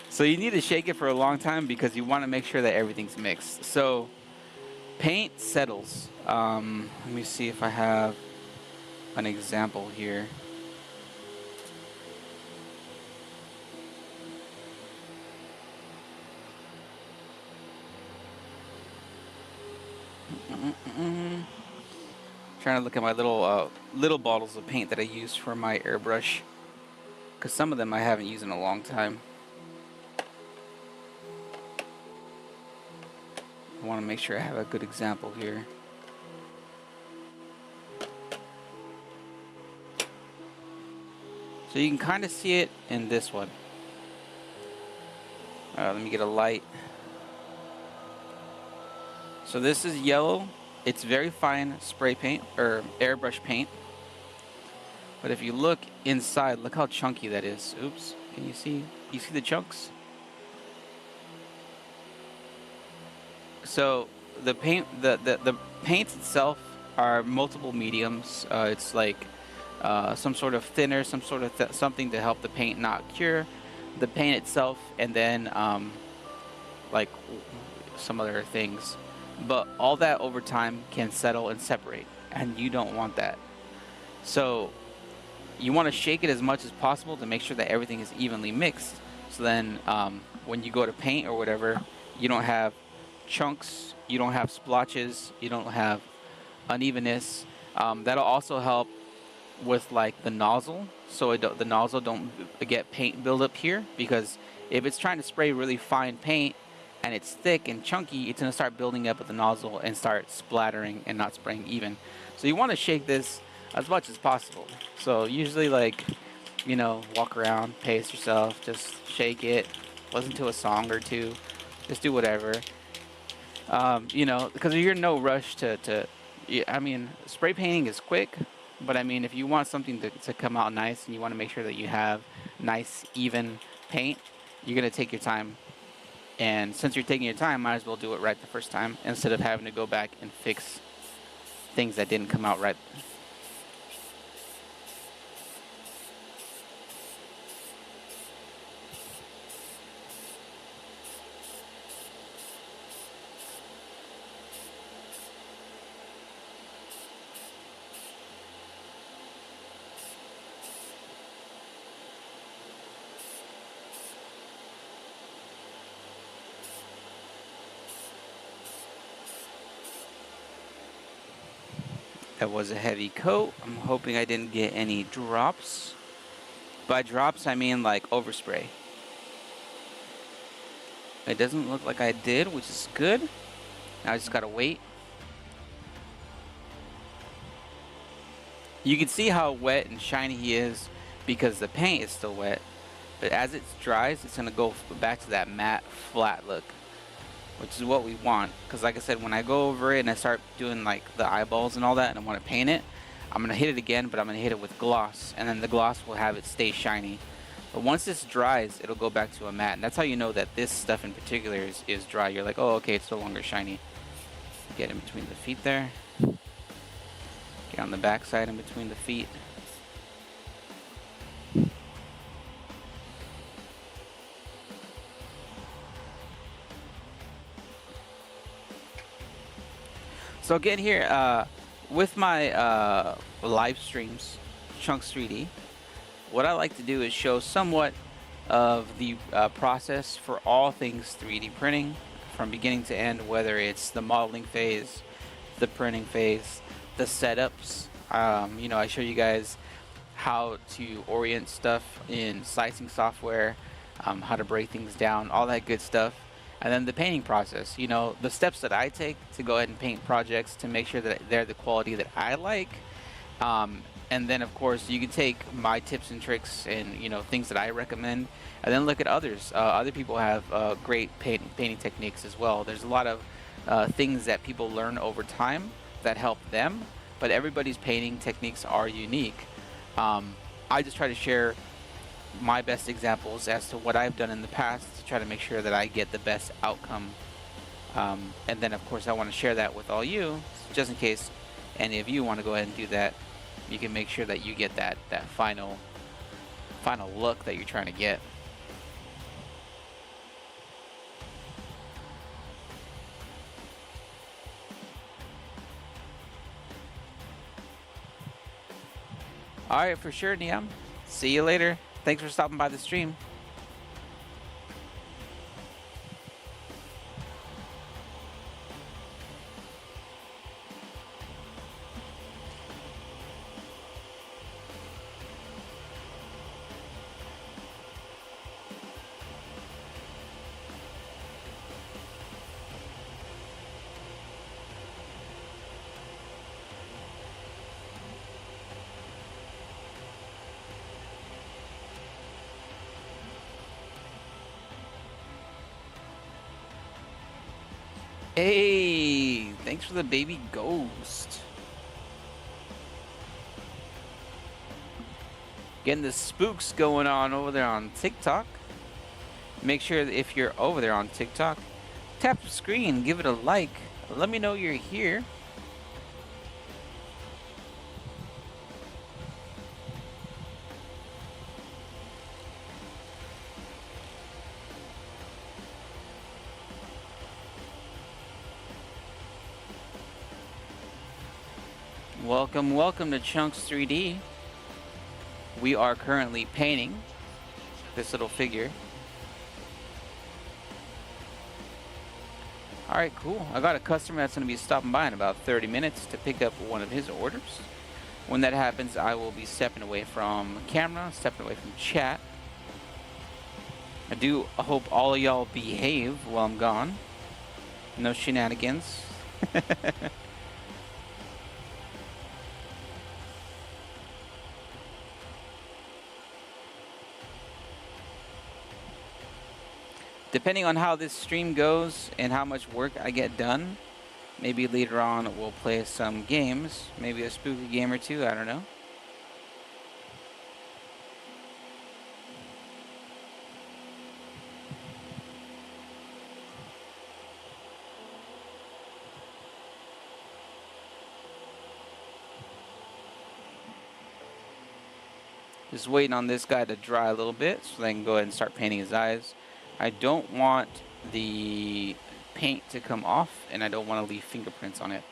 Speaker 1: So you need to shake it for a long time because you want to make sure that everything's mixed. So paint settles. Let me see if I have an example here. Trying to look at my little bottles of paint that I use for my airbrush, because some of them I haven't used in a long time. I want to make sure I have a good example here. So you can kind of see it in this one. Let me get a light. So this is yellow. It's very fine spray paint or airbrush paint. But if you look inside, look how chunky that is. Oops, can you see? You see the chunks? So the paint, the paints itself are multiple mediums. It's like some sort of thinner, some sort of something to help the paint not cure the paint itself, and then like some other things. But all that over time can settle and separate, and you don't want that. So you want to shake it as much as possible to make sure that everything is evenly mixed. So then when you go to paint or whatever, you don't have chunks, you don't have splotches, you don't have unevenness. That'll also help with like the nozzle, so the nozzle don't get paint buildup here, because if it's trying to spray really fine paint and it's thick and chunky, it's going to start building up at the nozzle and start splattering and not spraying even. So you want to shake this as much as possible. So usually, like, you know, walk around, pace yourself, just shake it, listen to a song or two, just do whatever. You know, because you're in no rush to I mean, spray painting is quick, but I mean, if you want something to come out nice and you want to make sure that you have nice, even paint, you're going to take your time. And since you're taking your time, might as well do it right the first time instead of having to go back and fix things that didn't come out right. That was a heavy coat. I'm hoping I didn't get any drops. By drops, I mean like overspray. It doesn't look like I did, which is good. Now I just gotta wait. You can see how wet and shiny he is because the paint is still wet. But as it dries, it's gonna go back to that matte, flat look, which is what we want. Because like I said, when I go over it and I start doing like the eyeballs and all that, and I want to paint it, I'm gonna hit it again, but I'm gonna hit it with gloss, and then the gloss will have it stay shiny. But once this dries, it'll go back to a matte, and that's how you know that this stuff in particular is dry. You're like, oh, okay, it's no longer shiny. Get in between the feet there. Get on the back side in between the feet. So again here, with my live streams, Chunks 3D, what I like to do is show somewhat of the process for all things 3D printing from beginning to end, whether it's the modeling phase, the printing phase, the setups. You know, I show you guys how to orient stuff in slicing software, how to break things down, all that good stuff. And then the painting process, you know, the steps that I take to go ahead and paint projects to make sure that they're the quality that I like. And then of course you can take my tips and tricks and, you know, things that I recommend, and then look at others. Other people have great painting techniques as well. There's a lot of things that people learn over time that help them, but everybody's painting techniques are unique. I just try to share my best examples as to what I've done in the past to try to make sure that I get the best outcome. And then of course I want to share that with all you, just in case any of you want to go ahead and do that. You can make sure that you get that final look that you're trying to get. Alright, for sure, Niam. See you later. Thanks for stopping by the stream. Hey, thanks for the baby ghost. Getting the spooks going on over there on TikTok. Make sure that if you're over there on TikTok, tap the screen, give it a like. Let me know you're here. Welcome to Chunks 3D. We are currently painting this little figure. Alright, cool. I got a customer that's going to be stopping by in about 30 minutes to pick up one of his orders. When that happens, I will be stepping away from camera, stepping away from chat. I do hope all of y'all behave while I'm gone. No shenanigans. Depending on how this stream goes and how much work I get done, maybe later on we'll play some games, maybe a spooky game or two, I don't know. Just waiting on this guy to dry a little bit so I can go ahead and start painting his eyes. I don't want the paint to come off, and I don't want to leave fingerprints on it.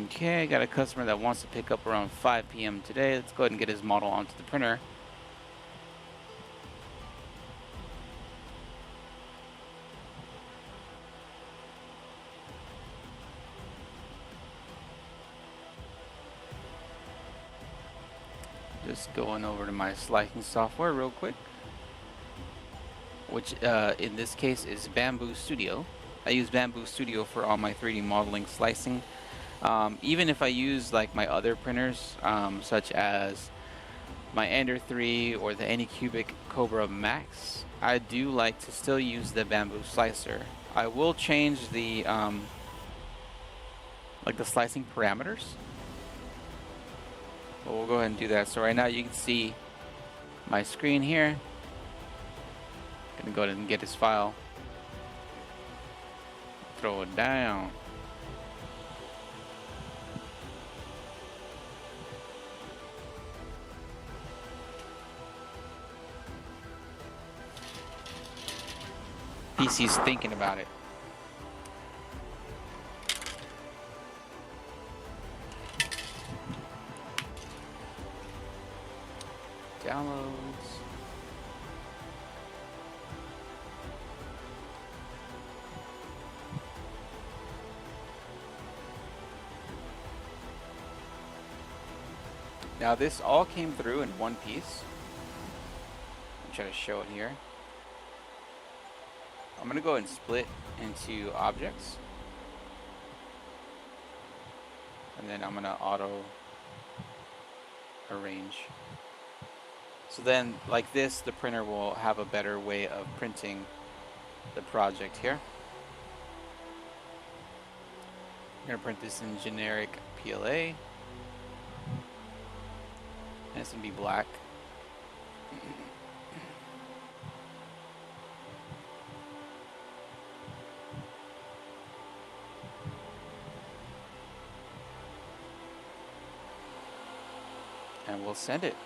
Speaker 1: Okay, got a customer that wants to pick up around 5 p.m. today. Let's go ahead and get his model onto the printer. Just going over to my slicing software real quick, which in this case is Bamboo Studio. I use Bamboo Studio for all my 3D modeling slicing. Even if I use like my other printers, such as my Ender 3 or the Anycubic Cobra Max, I do like to still use the Bamboo Slicer. I will change the like the slicing parameters, but we'll go ahead and do that. So right now you can see my screen here. Gonna go ahead and get his file, throw it down. PC's thinking about it. Downloads. Now this all came through in one piece. I'll try to show it here. I'm going to go and split into objects. And then I'm going to auto arrange. So then, like this, the printer will have a better way of printing the project here. I'm going to print this in generic PLA. And it's going to be black. And we'll send it.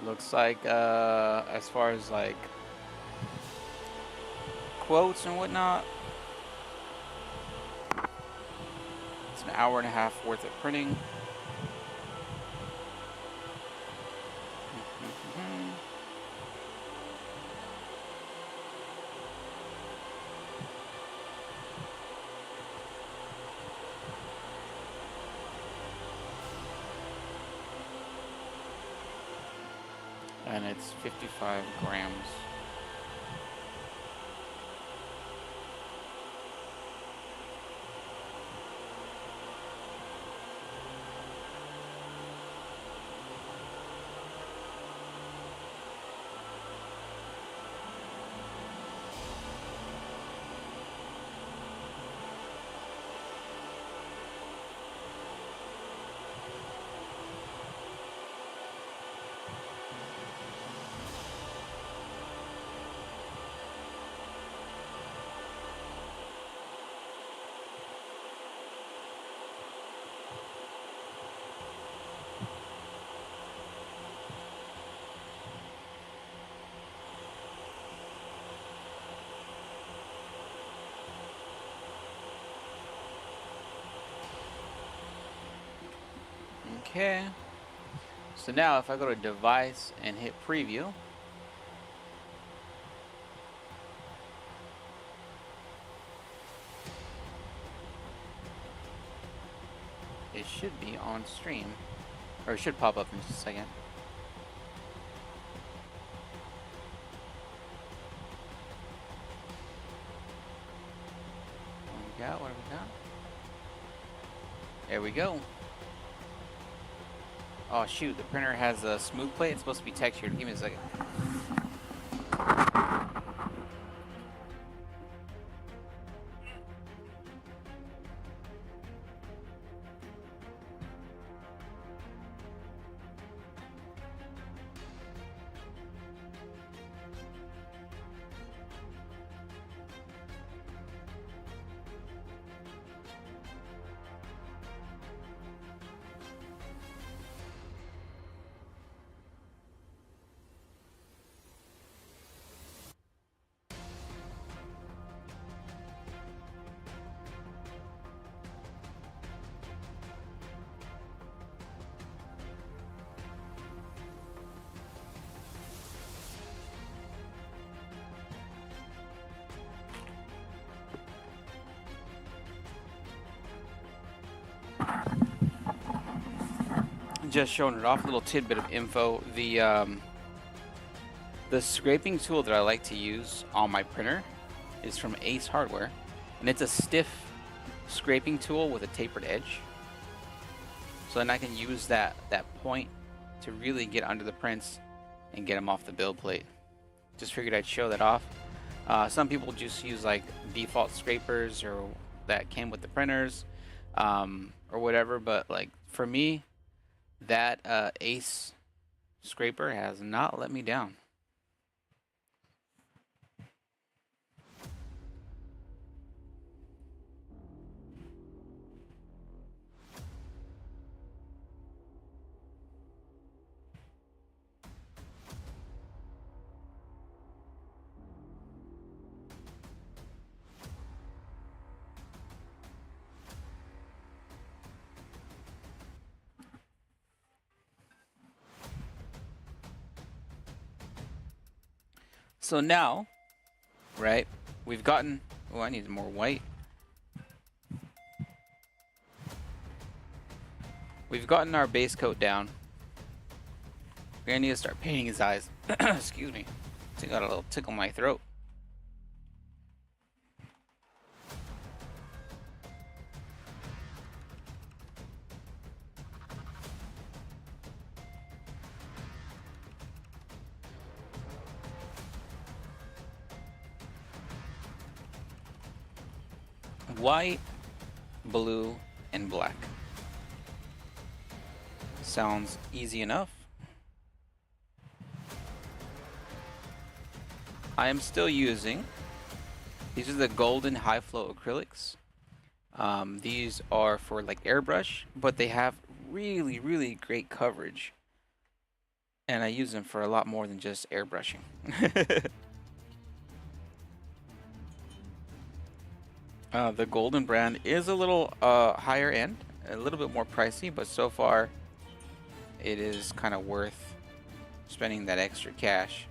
Speaker 1: Looks like as far as like quotes and whatnot, it's an hour and a half worth of printing. And it's 55 grams. Okay, so now if I go to device and hit preview, it should be on stream, or it should pop up in just a second. What have we got? There we go. Oh shoot, the printer has a smooth plate. It's supposed to be textured. Give me a second. just showing it off. A little tidbit of info. The scraping tool that I like to use on my printer is from Ace Hardware, and it's a stiff scraping tool with a tapered edge. So then I can use that point to really get under the prints and get them off the build plate. Just figured I'd show that off. Some people just use like default scrapers or that came with the printers or whatever, but like for me, that Ace scraper has not let me down. So now, right, we've gotten, oh, I need more white. We've gotten our base coat down. We're gonna need to start painting his eyes. Excuse me. I got a little tickle in my throat. White, blue, and black. Sounds easy enough. I am still using, these are the golden high flow acrylics. These are for like airbrush, but they have really, really great coverage. And I use them for a lot more than just airbrushing. The golden brand is a little higher end, a little bit more pricey, but so far it is kind of worth spending that extra cash.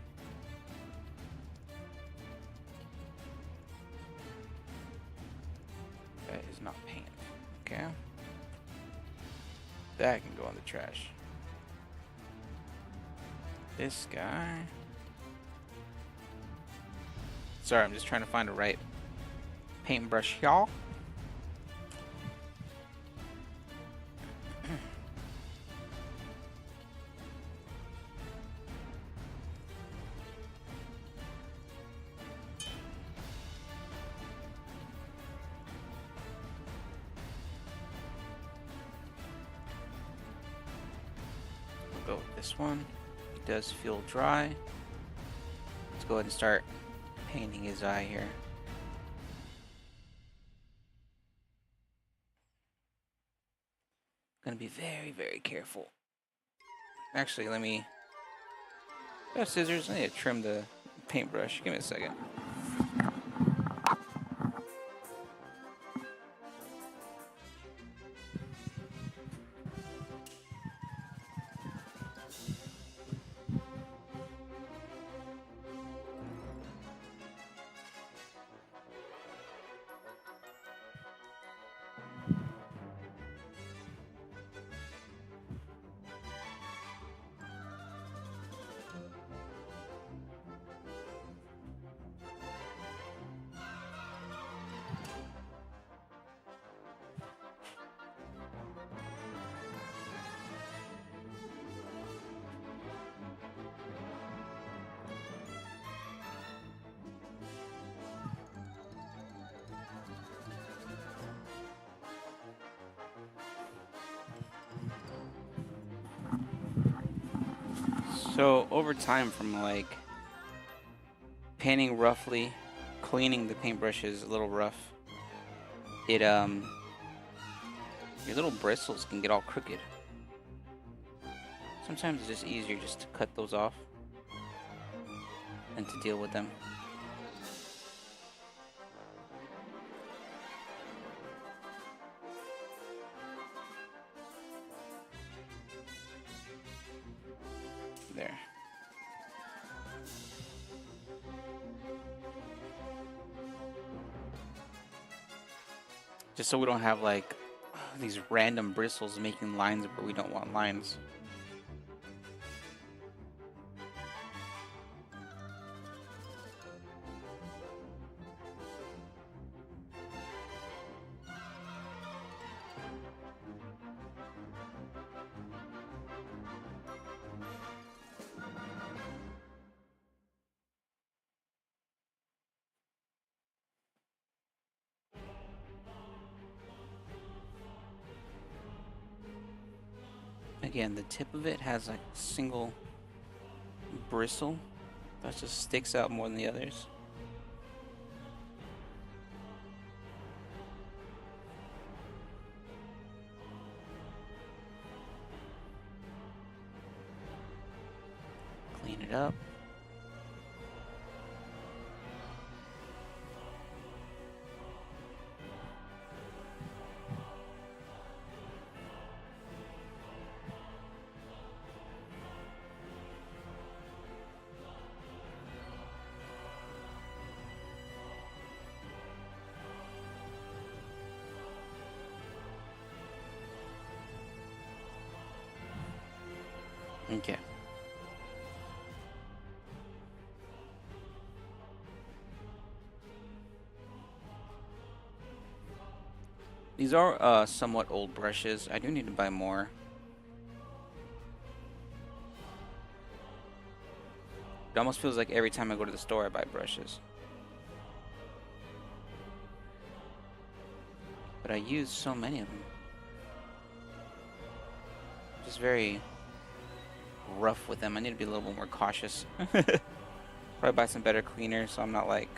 Speaker 1: That is not paint. Okay. That can go in the trash. This guy. Sorry, I'm just trying to find the right paintbrush, y'all. We'll go with this one. It does feel dry. Let's go ahead and start painting his eye here. Gonna be very, very careful. Actually, let me. I have scissors. I need to trim the paintbrush. Give me a second. So over time, from like painting roughly, cleaning the paintbrushes a little rough, it your little bristles can get all crooked. Sometimes it's just easier just to cut those off than to deal with them. There. Just so we don't have like these random bristles making lines where we don't want lines. Again, the tip of it has like a single bristle that just sticks out more than the others. Clean it up. Okay. These are somewhat old brushes. I do need to buy more. It almost feels like every time I go to the store I buy brushes. But I use so many of them. Just very rough with them. I need to be a little bit more cautious. Probably buy some better cleaners so I'm not like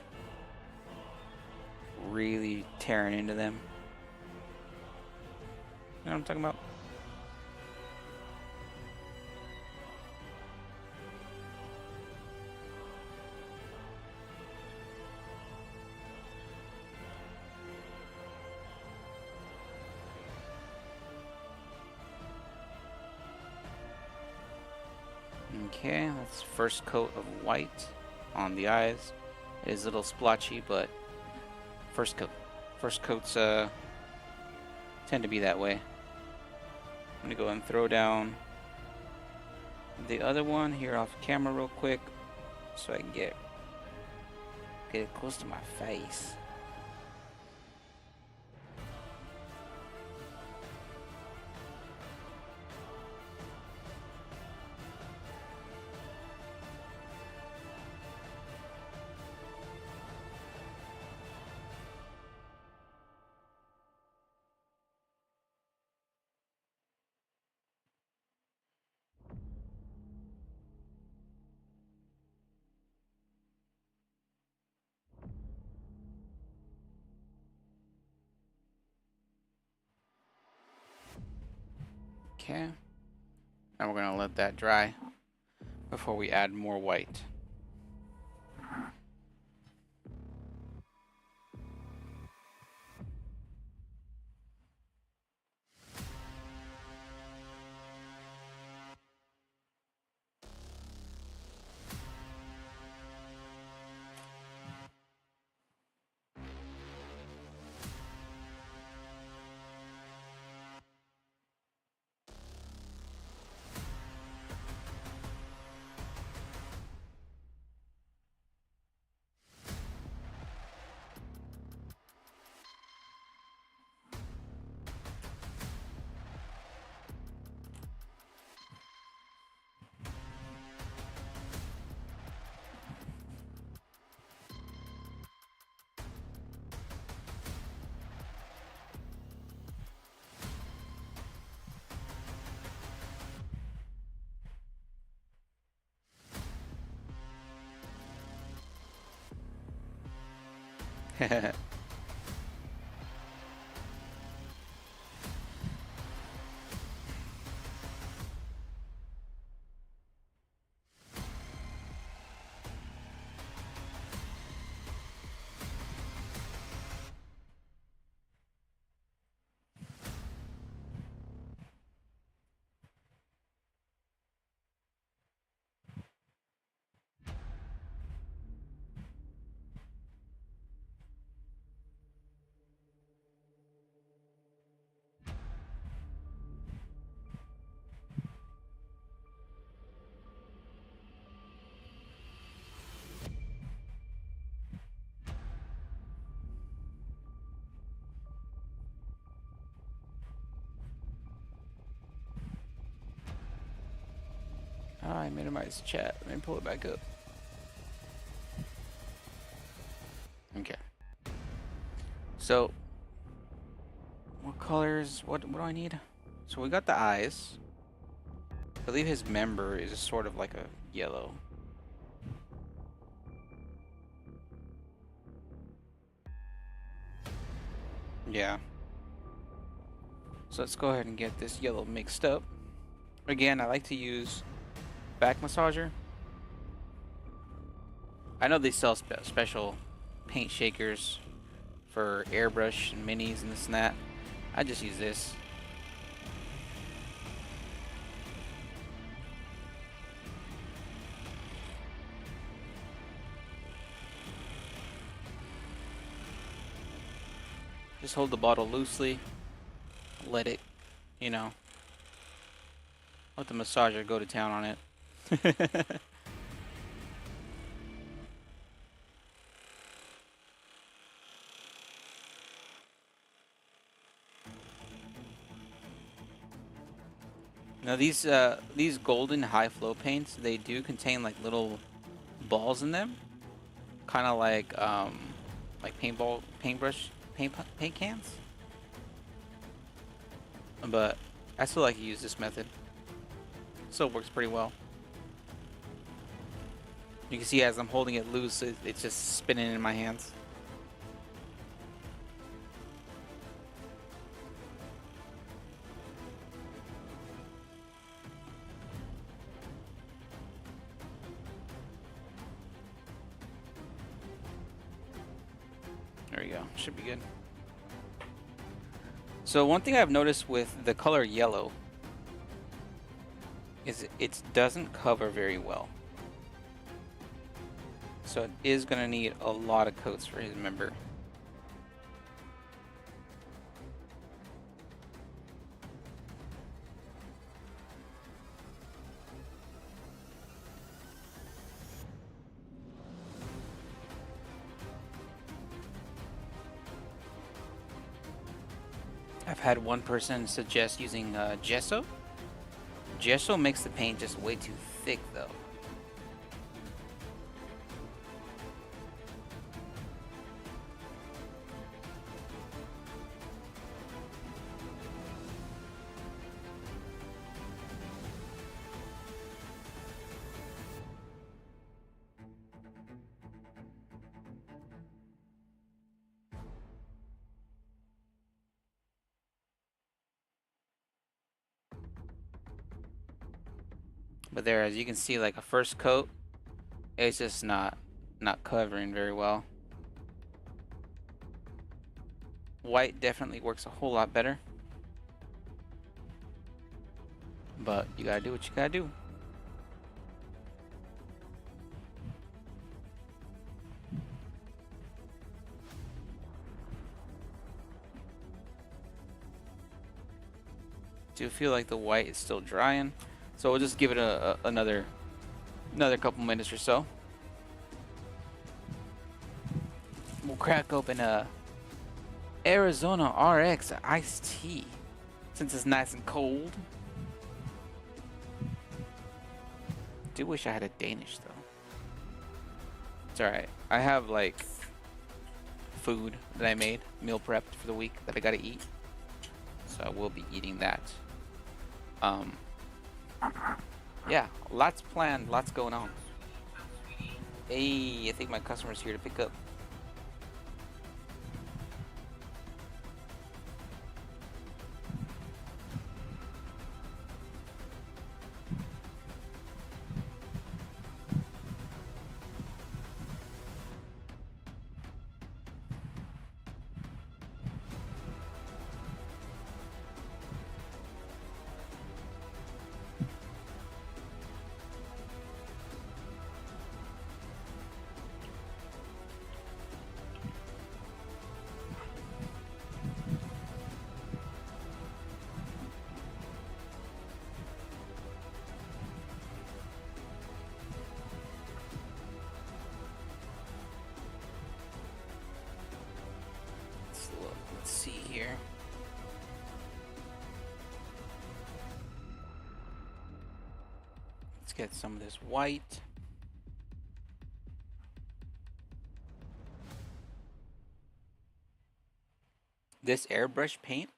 Speaker 1: really tearing into them. You know what I'm talking about? Okay, that's first coat of white on the eyes. It is a little splotchy, but first coat. First coats tend to be that way. I'm gonna go and throw down the other one here off camera real quick so I can get it close to my face. Okay. Now we're gonna let that dry before we add more white. Oh, I minimized chat. Let me pull it back up. Okay. So, what colors? What do I need? So we got the eyes. believe his member is sort of like a yellow. Yeah. So let's go ahead and get this yellow mixed up. Again, I like to use back massager. I know they sell special paint shakers for airbrush and minis and this and that. I just use this. Just hold the bottle loosely, let it, you know, let the massager go to town on it. Now these golden high flow paints, they do contain like little balls in them, kind of like paint cans. But I still like to use this method. Still works pretty well. You can see as I'm holding it loose, it's just spinning in my hands. There we go. Should be good. So one thing I've noticed with the color yellow is it doesn't cover very well. So it is going to need a lot of coats for his member. I've had one person suggest using gesso. Gesso makes the paint just way too thick though. But there, as you can see, like a first coat, it's just not covering very well. White definitely works a whole lot better. But you gotta do what you gotta do. Do feel like the white is still drying, so we'll just give it another couple minutes or so. We'll crack open a Arizona RX iced tea since it's nice and cold. Do wish I had a Danish though. It's alright. I have like food that I made, meal prepped for the week that I gotta eat, so I will be eating that. Yeah, lots planned, lots going on. Hey, I think my customer's here to pick up. Let's see here. Let's get some of this white. This airbrush paint,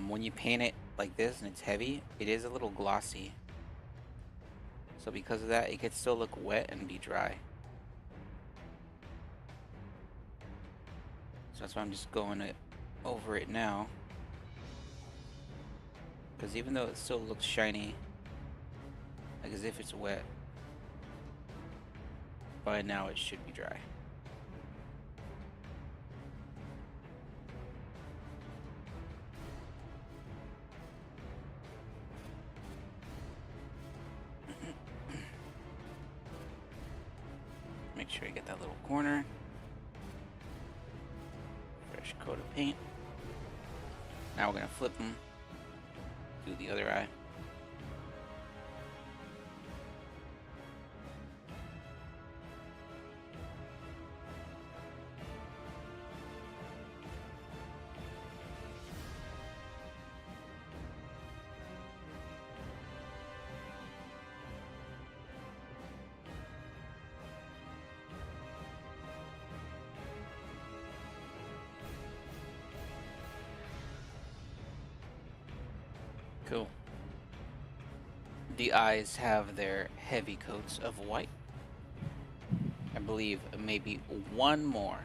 Speaker 1: when you paint it like this and it's heavy, it is a little glossy. So because of that, it could still look wet and be dry. So that's why I'm just going over it now. Because even though it still looks shiny, like as if it's wet, by now it should be dry. Make sure I get that little corner. Fresh coat of paint. Now we're gonna flip them. Do the other eye. Cool. The eyes have their heavy coats of white. I believe maybe one more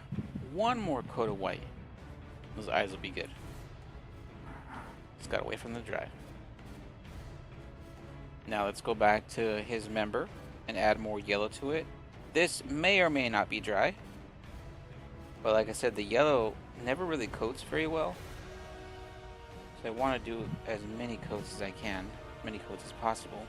Speaker 1: coat of white. Those eyes will be good. Just gotta wait for them to dry. Now let's go back to his member and add more yellow to it. This may or may not be dry, but like I said, the yellow never really coats very well. So I want to do as many coats as I can, many coats as possible.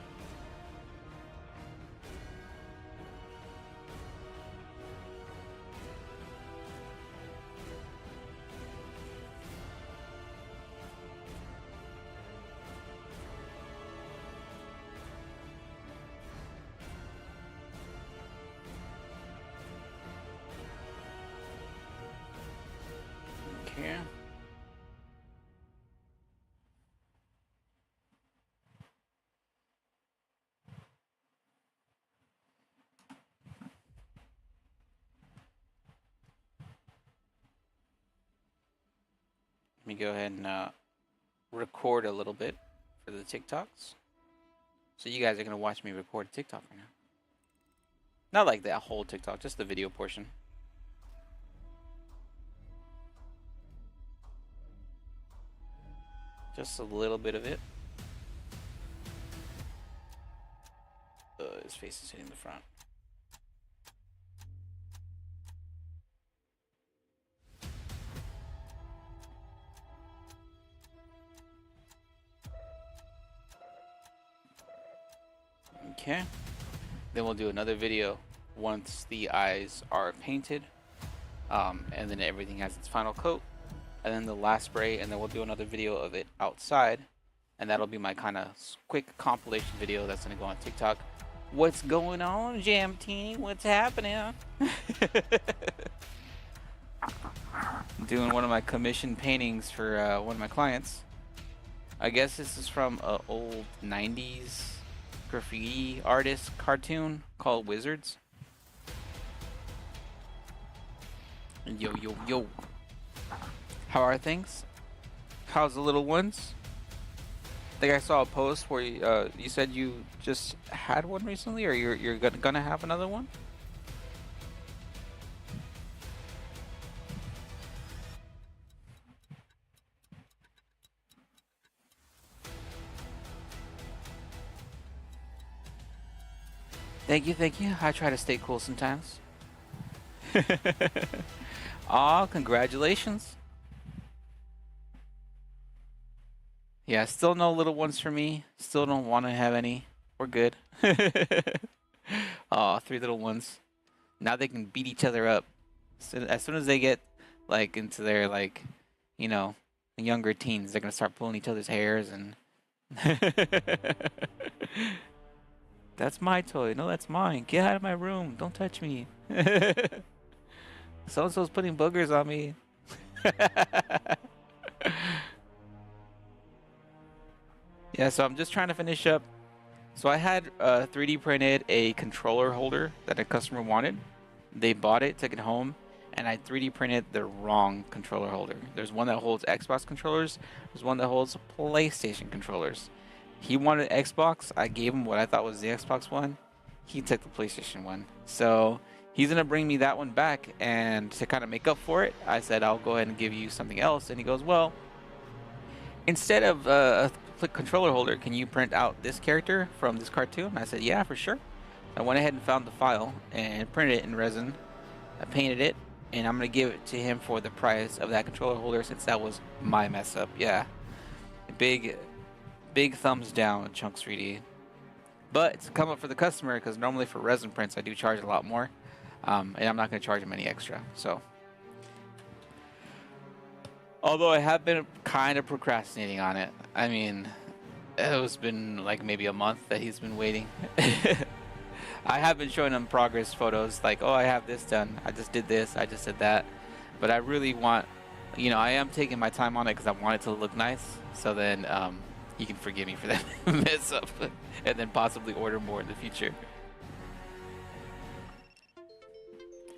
Speaker 1: Okay. Let me go ahead and record a little bit for the TikToks. So you guys are going to watch me record a TikTok right now. Not like that whole TikTok, just the video portion. Just a little bit of it. His face is hitting the front. Okay. Then we'll do another video once the eyes are painted. And then everything has its final coat. And then the last spray, and then we'll do another video of it outside. And that'll be my kind of quick compilation video that's going to go on TikTok. What's going on, Jamtini? What's happening? Doing one of my commission paintings for one of my clients. I guess this is from an old 90s graffiti artist cartoon called Wizards. Yo, yo, yo. How are things? How's the little ones? I think I saw a post where you said you just had one recently, or you're gonna have another one? Thank you, thank you. I try to stay cool sometimes. Aw, congratulations. Yeah, still no little ones for me. Still don't want to have any. We're good. Aw, 3 little ones. Now they can beat each other up. So as soon as they get like into their you know, younger teens, they're gonna start pulling each other's hairs and That's my toy. No, that's mine. Get out of my room. Don't touch me. So-and-so's putting boogers on me. Yeah, so I'm just trying to finish up. So I had 3D printed a controller holder that a customer wanted. They bought it, took it home, and I 3D printed the wrong controller holder. There's one that holds Xbox controllers, there's one that holds PlayStation controllers. He wanted Xbox, I gave him what I thought was the Xbox one. He took the PlayStation one. So he's gonna bring me that one back, and to kind of make up for it, I said I'll go ahead and give you something else. And he goes, well, instead of a controller holder, can you print out this character from this cartoon? I said, yeah, for sure. I went ahead and found the file and printed it in resin. I painted it, and I'm gonna give it to him for the price of that controller holder, since that was my mess up. Yeah, big, big thumbs down, Chunks 3D. But it's come up for the customer, because normally for resin prints I do charge a lot more, and I'm not gonna charge him any extra. So, although I have been kind of procrastinating on it. I mean, it's been like maybe a month that he's been waiting. I have been showing him progress photos, like, oh, I have this done, I just did this, I just did that. But I really want, I am taking my time on it because I want it to look nice. So then he can forgive me for that mess up, and then possibly order more in the future.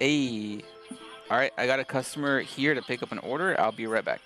Speaker 1: Hey, all right, I got a customer here to pick up an order. I'll be right back.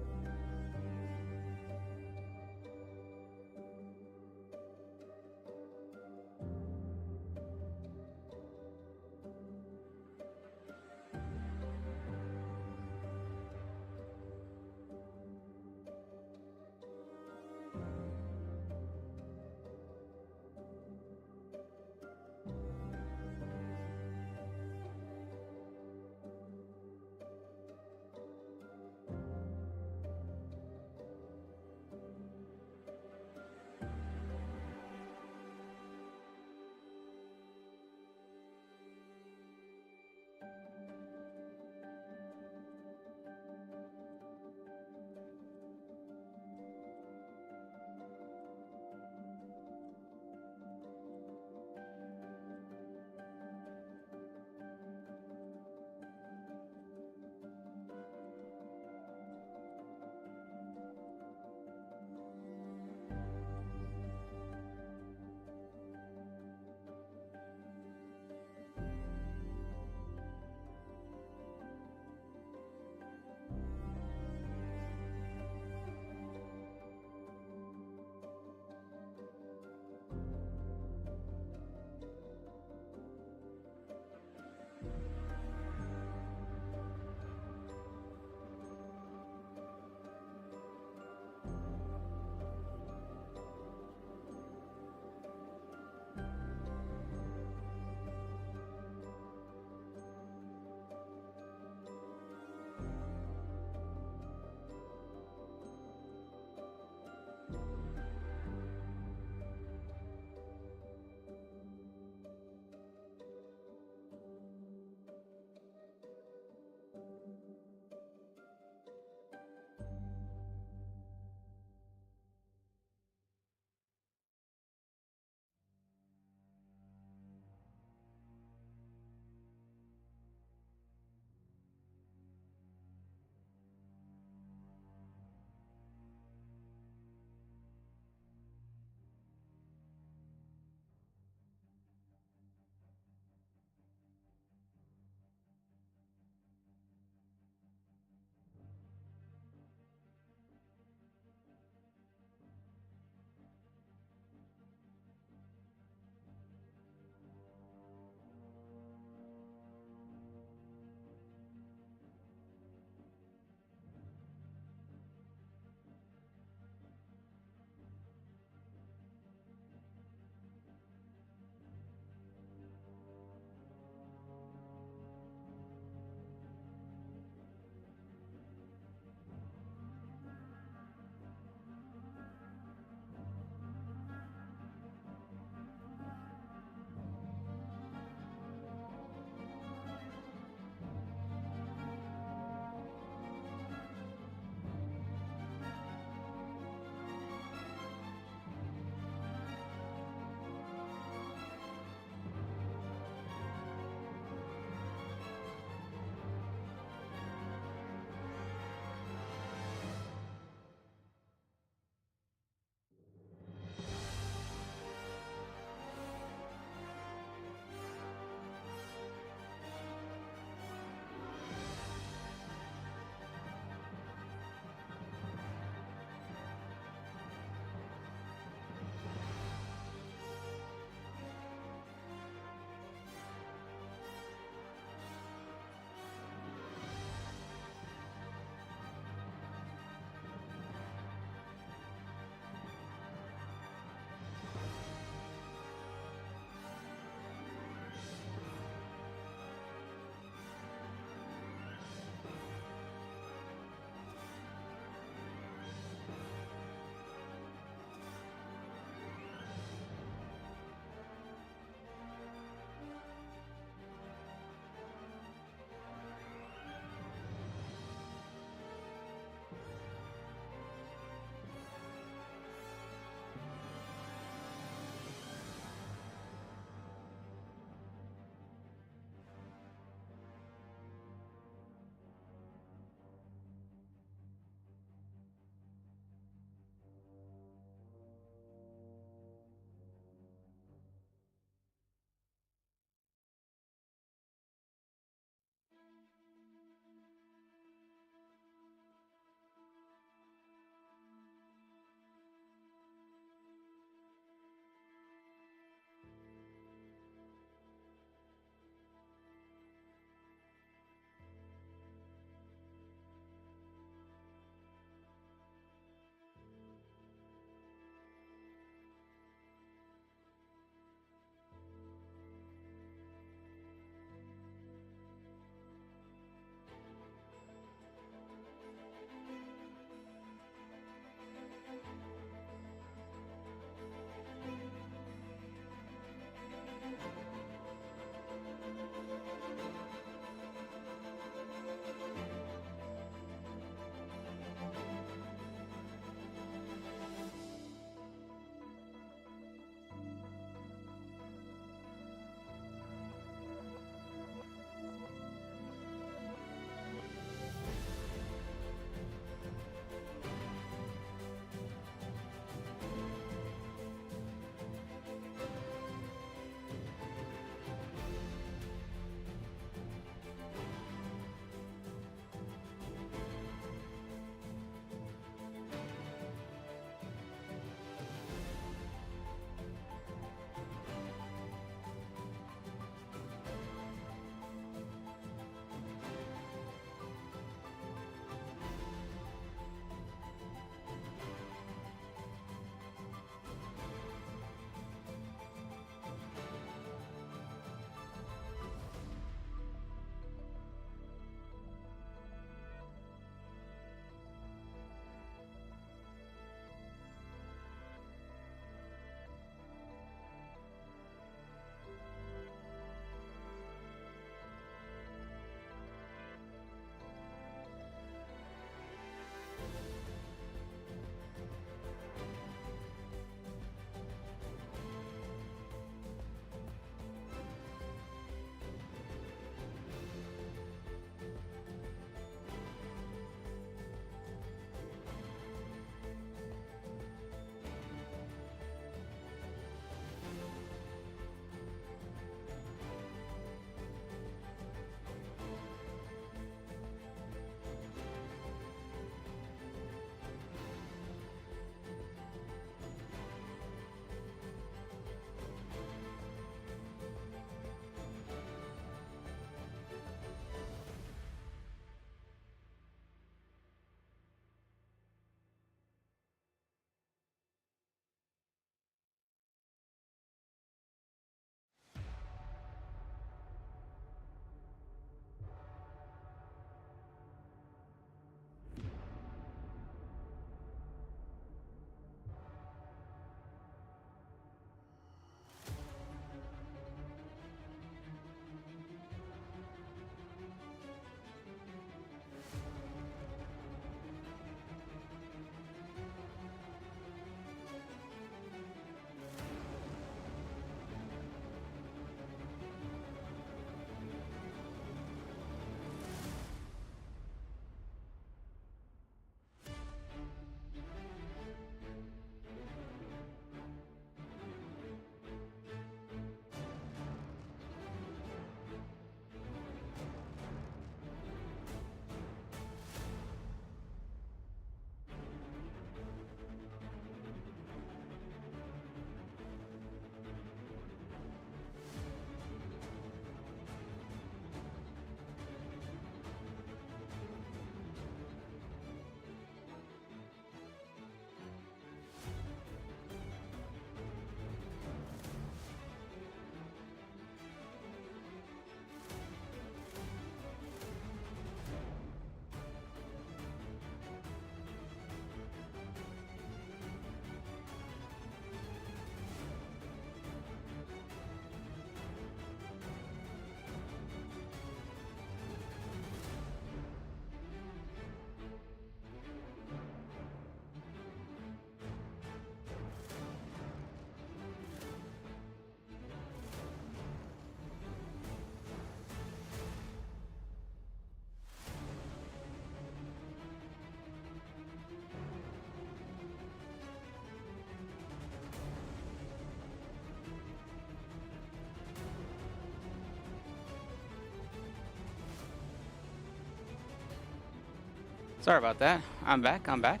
Speaker 1: Sorry about that. I'm back. I'm back.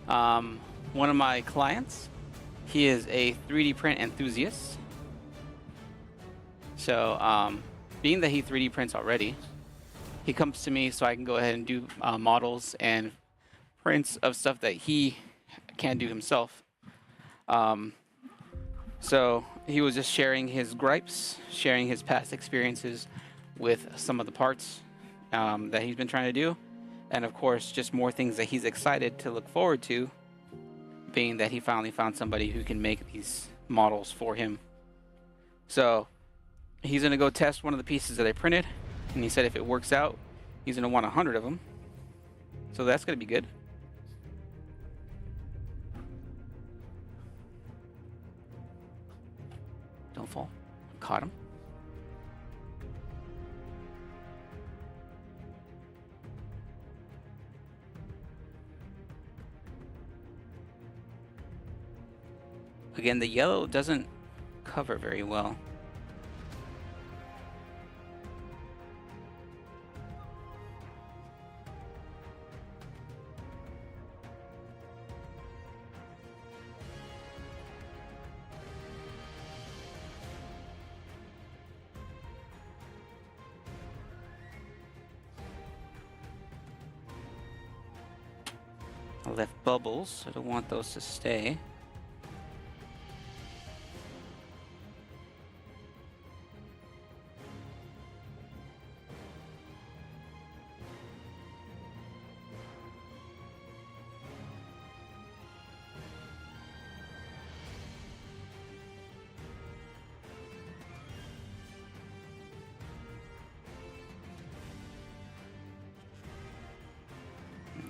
Speaker 1: One of my clients, he is a 3D print enthusiast. So, being that he 3D prints already, he comes to me so I can go ahead and do models and prints of stuff that he can't do himself. So he was just sharing his gripes, sharing his past experiences with some of the parts that he's been trying to do. And of course, just more things that he's excited to look forward to, being that he finally found somebody who can make these models for him. So he's going to go test one of the pieces that I printed. And he said if it works out, he's going to want 100 of them. So that's going to be good. Don't fall. Caught him. Again, the yellow doesn't cover very well. I left bubbles. I don't want those to stay.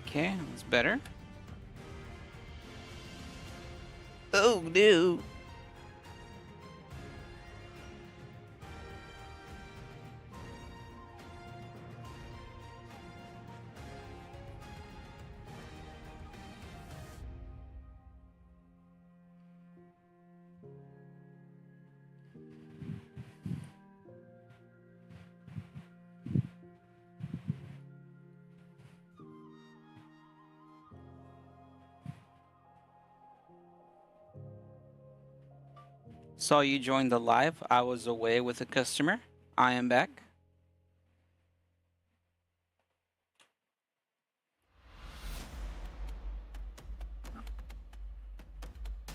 Speaker 1: Okay, that's better. Oh no! Saw you join the live. I was away with a customer. I am back.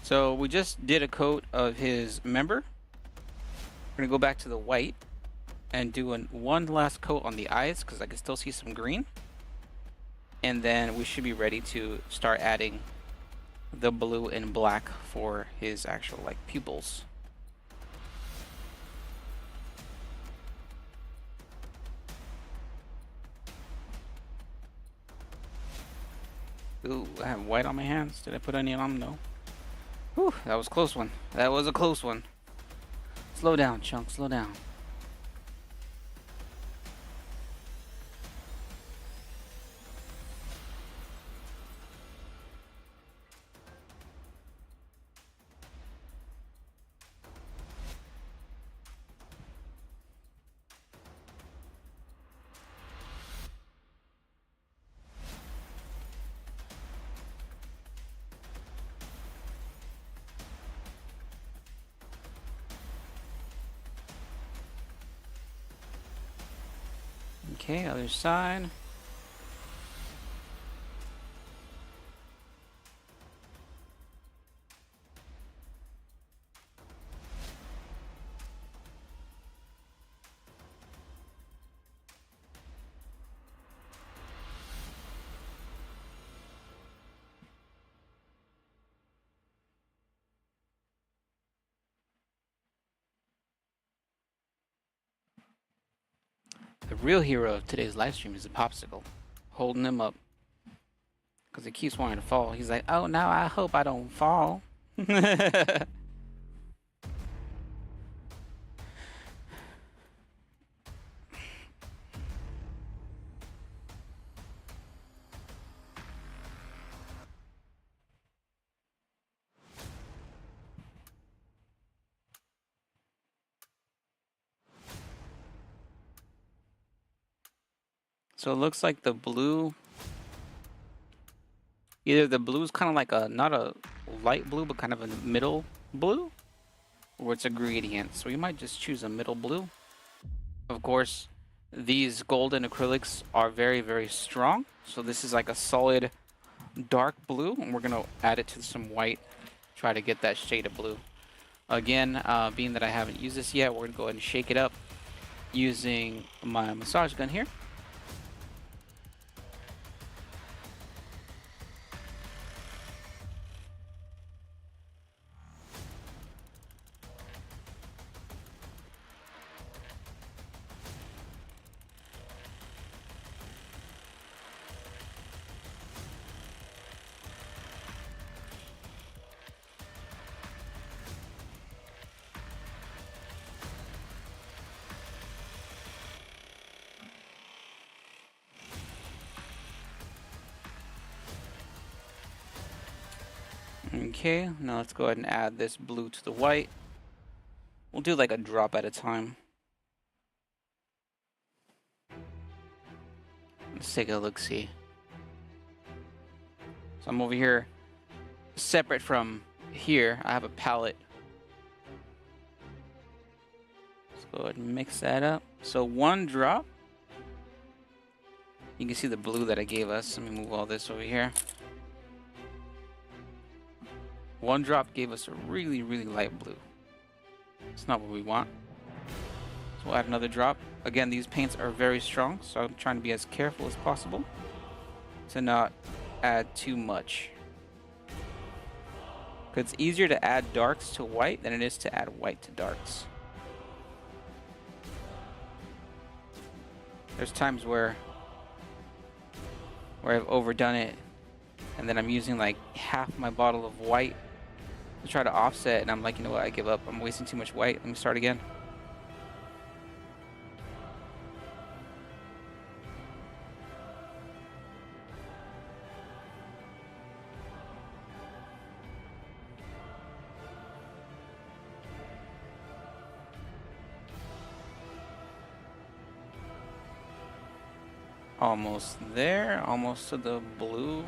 Speaker 1: So we just did a coat of his member. We're gonna go back to the white and do one last coat on the eyes because I can still see some green. And then we should be ready to start adding the blue and black for his actual like pupils. Ooh, I have white on my hands. Did I put any on them? No. Whew, that was a close one. That was a close one. Slow down, Chunk, slow down. Okay, other side. The real hero of today's live stream is the popsicle, holding him up because he keeps wanting to fall. He's like, "Oh, now I hope I don't fall." So it looks like the blue Either the blue is kind of like a, not a light blue, but kind of a middle blue, or it's a gradient. So we might just choose a middle blue. Of course, these golden acrylics are very, very strong. So this is like a solid dark blue, and we're gonna add it to some white, try to get that shade of blue. Again, being that I haven't used this yet, we're gonna go ahead and shake it up using my massage gun here. Okay, now let's go ahead and add this blue to the white. We'll do like a drop at a time. Let's take a look-see. So I'm over here, separate from here. I have a palette. Let's go ahead and mix that up. So 1 drop. You can see the blue that I gave us. Let me move all this over here. 1 drop gave us a really, really light blue. It's not what we want. So we'll add another drop. Again, these paints are very strong, so I'm trying to be as careful as possible to not add too much. Because it's easier to add darks to white than it is to add white to darks. There's times where I've overdone it, and then I'm using like half my bottle of white to try to offset, and I'm like, you know what, I give up. I'm wasting too much white. Let me start again. Almost there, almost to the blue.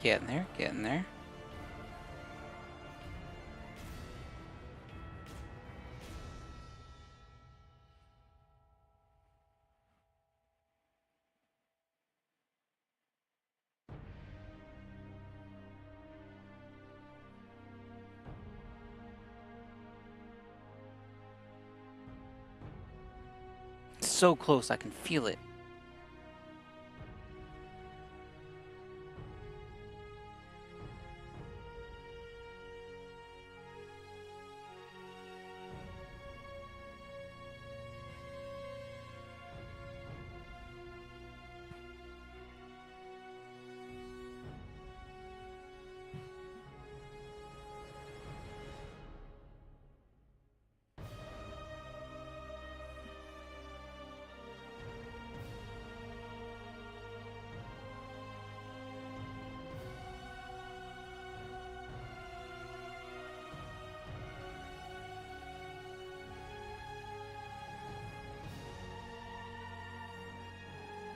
Speaker 1: Getting there, getting there. So close, I can feel it.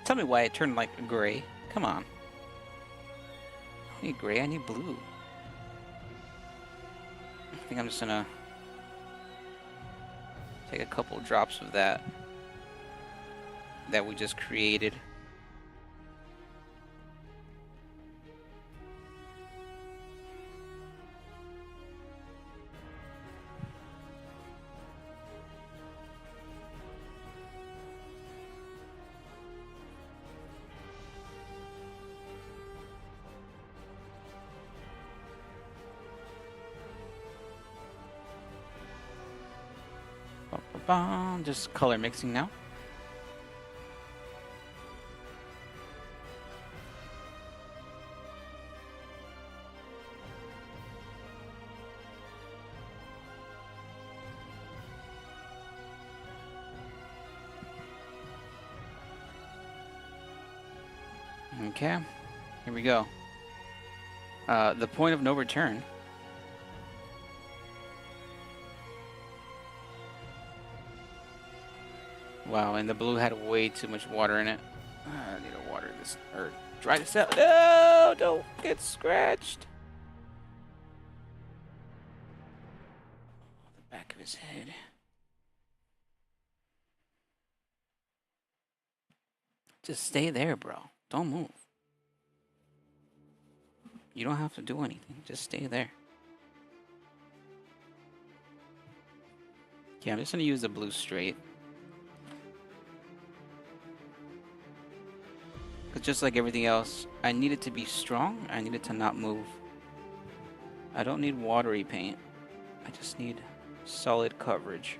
Speaker 1: Tell me why it turned like gray. Come on. I need gray, I need blue. I think I'm just gonna take a couple drops of that we just created. Just color mixing now. Okay, here we go. The point of no return. Wow, and the blue had way too much water in it. I need to water this, or dry this out. No, don't get scratched. The back of his head. Just stay there, bro. Don't move. You don't have to do anything. Just stay there. Yeah, I'm just gonna use the blue straight. Because just like everything else, I need it to be strong. I need it to not move. I don't need watery paint. I just need solid coverage.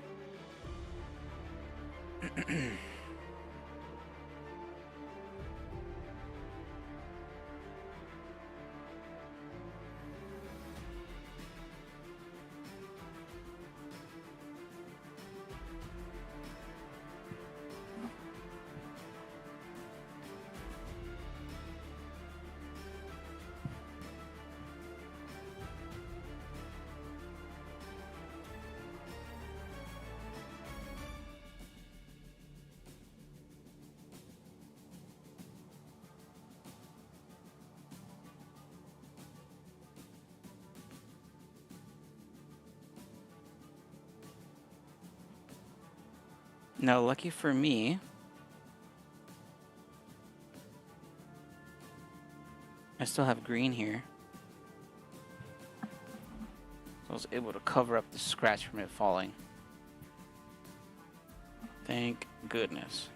Speaker 1: Now, lucky for me, I still have green here. So I was able to cover up the scratch from it falling. Thank goodness.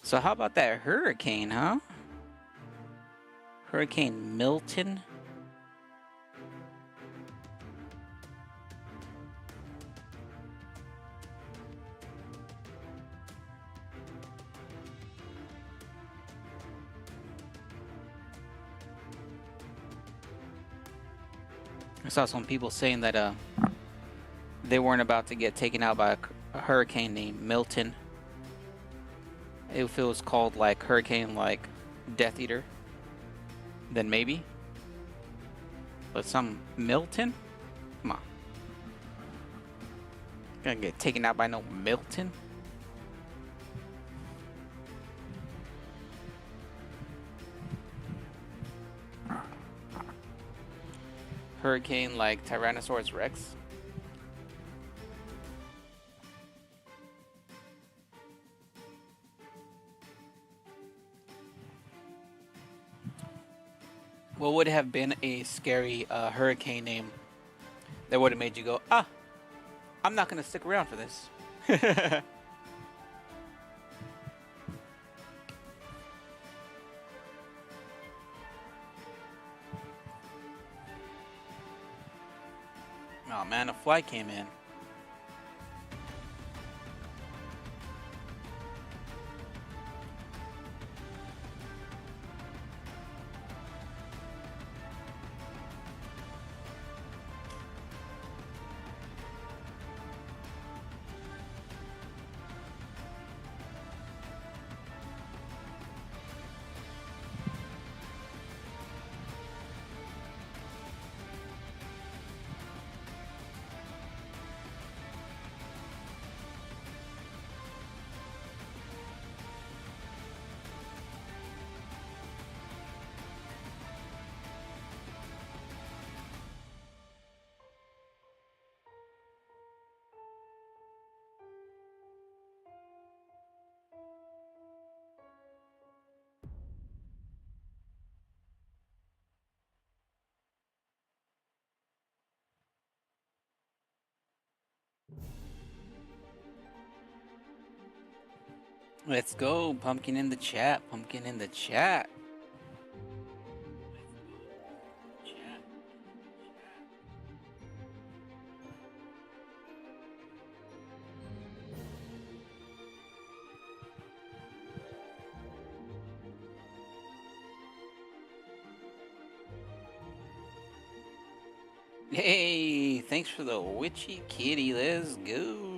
Speaker 1: So how about that hurricane, huh? Hurricane Milton? I saw some people saying that they weren't about to get taken out by a hurricane named Milton. If it was called like hurricane like Death Eater, then maybe. But some Milton? Come on. Gonna get taken out by no Milton? Hurricane like Tyrannosaurus Rex? What would have been a scary hurricane name that would have made you go, ah, I'm not going to stick around for this? Oh man, a fly came in. Let's go. Pumpkin in the chat. Pumpkin in the chat. Hey, thanks for the witchy kitty. Let's go.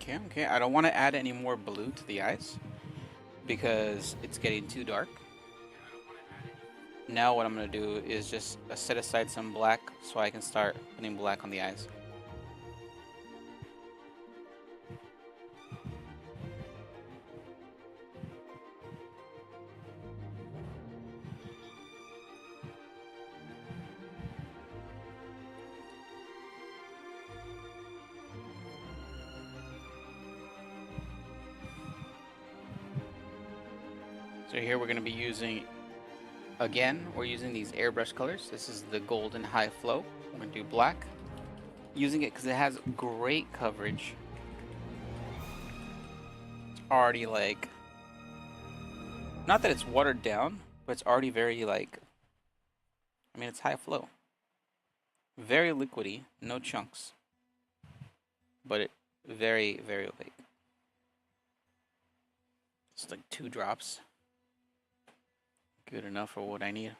Speaker 1: Okay. I don't want to add any more blue to the eyes because it's getting too dark. Now what I'm going to do is just set aside some black so I can start putting black on the eyes. So here we're going to be using, again, we're using these airbrush colors. This is the Golden High Flow. I'm going to do black. Using it because it has great coverage. It's already like, not that it's watered down, but it's already very like, I mean, it's high flow. Very liquidy, no chunks. But it very, very opaque. Just like 2 drops. Good enough for what I need.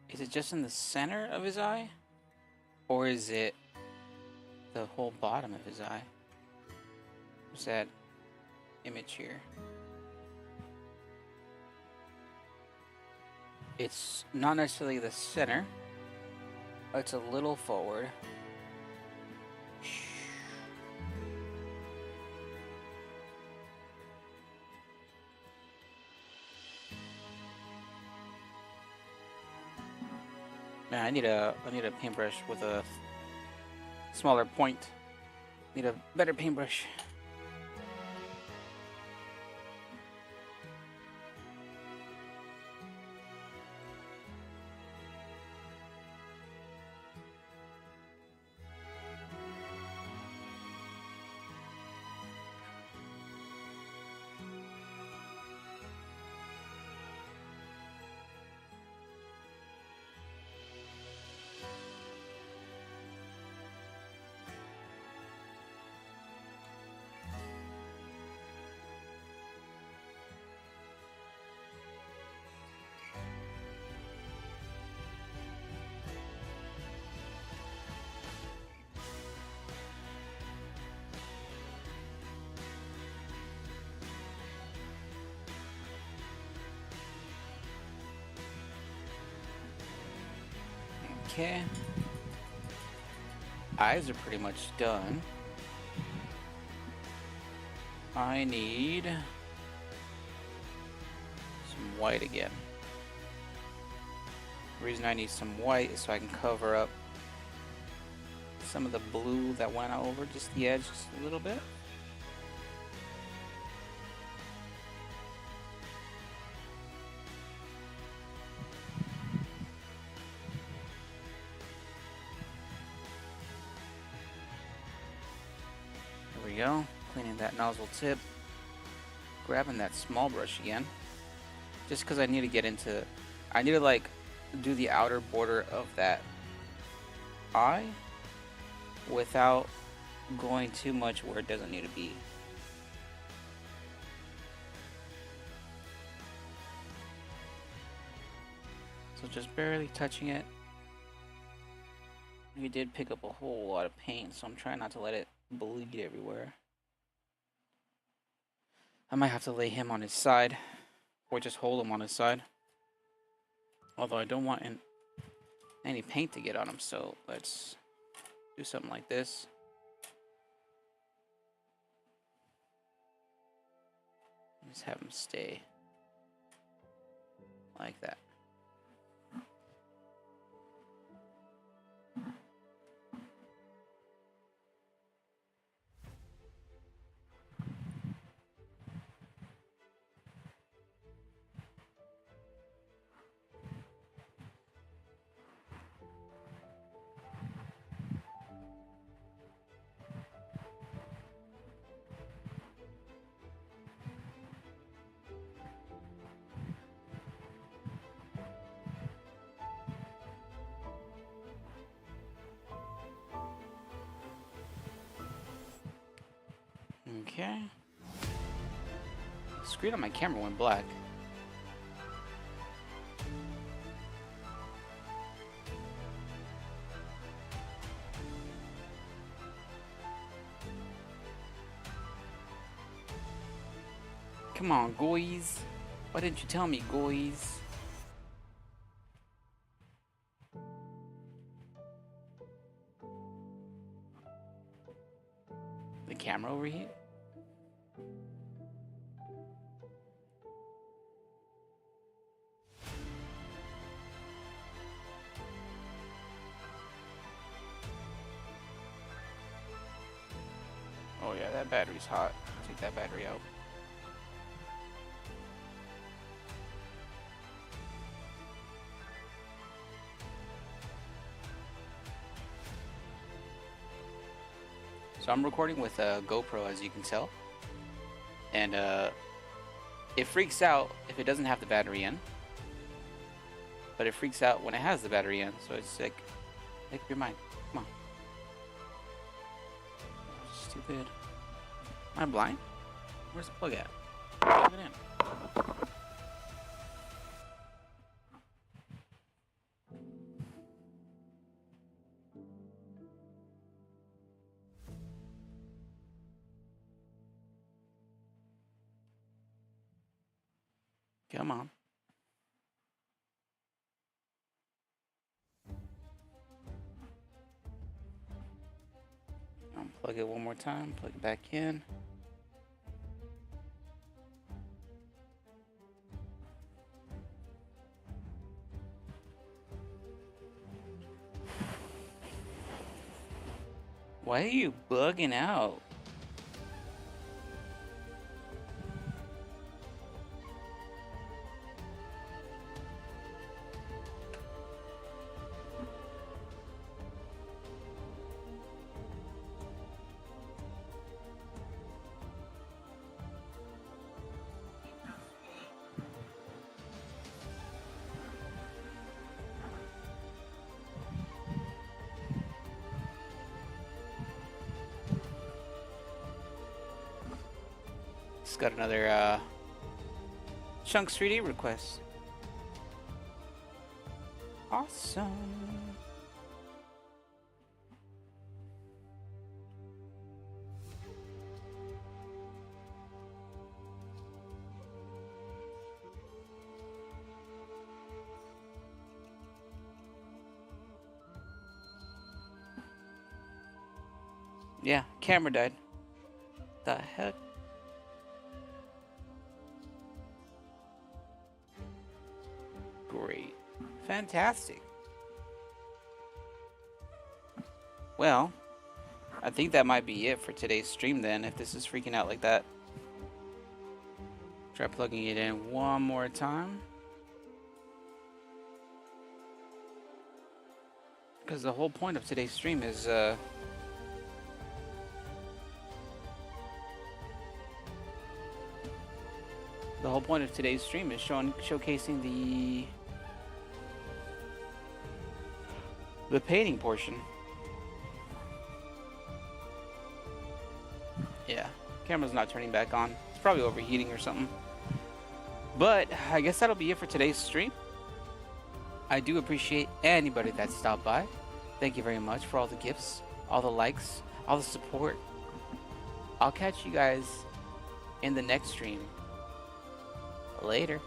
Speaker 1: Is it just in the center of his eye? Or is it the whole bottom of his eye? What's that image here? It's not necessarily the center. It's a little forward. Man, I need a paintbrush with a smaller point. Need a better paintbrush. Okay. Eyes are pretty much done. I need some white again. The reason I need some white is so I can cover up some of the blue that went over just the edge just a little bit. There we go. Cleaning that nozzle tip. Grabbing that small brush again. Just because I need to get into... I need to, like, do the outer border of that eye without going too much where it doesn't need to be. So just barely touching it. He did pick up a whole lot of paint, so I'm trying not to let it bleed everywhere. I might have to lay him on his side, or just hold him on his side. Although I don't want any paint to get on him, so let's do something like this. Just have him stay like that. Okay. The screen on my camera went black. Come on, guys. Why didn't you tell me, guys? The camera overheat? Oh yeah, that battery's hot. Take that battery out. So I'm recording with a GoPro, as you can tell. And it freaks out if it doesn't have the battery in. But it freaks out when it has the battery in. So it's like, make up your mind. Come on. Stupid. Am I blind? Where's the plug at? Plug it in. Come on. Unplug it one more time, plug it back in. Why are you bugging out? Just got another Chunks 3D request. Awesome. Yeah, camera died. The heck? Great. Fantastic. Well, I think that might be it for today's stream then, if this is freaking out like that. Try plugging it in one more time. Because the whole point of today's stream is the whole point of today's stream is showcasing the painting portion. Yeah, camera's not turning back on. It's probably overheating or something. But I guess that'll be it for today's stream. I do appreciate anybody that stopped by. Thank you very much for all the gifts, all the likes, all the support. I'll catch you guys in the next stream. Later.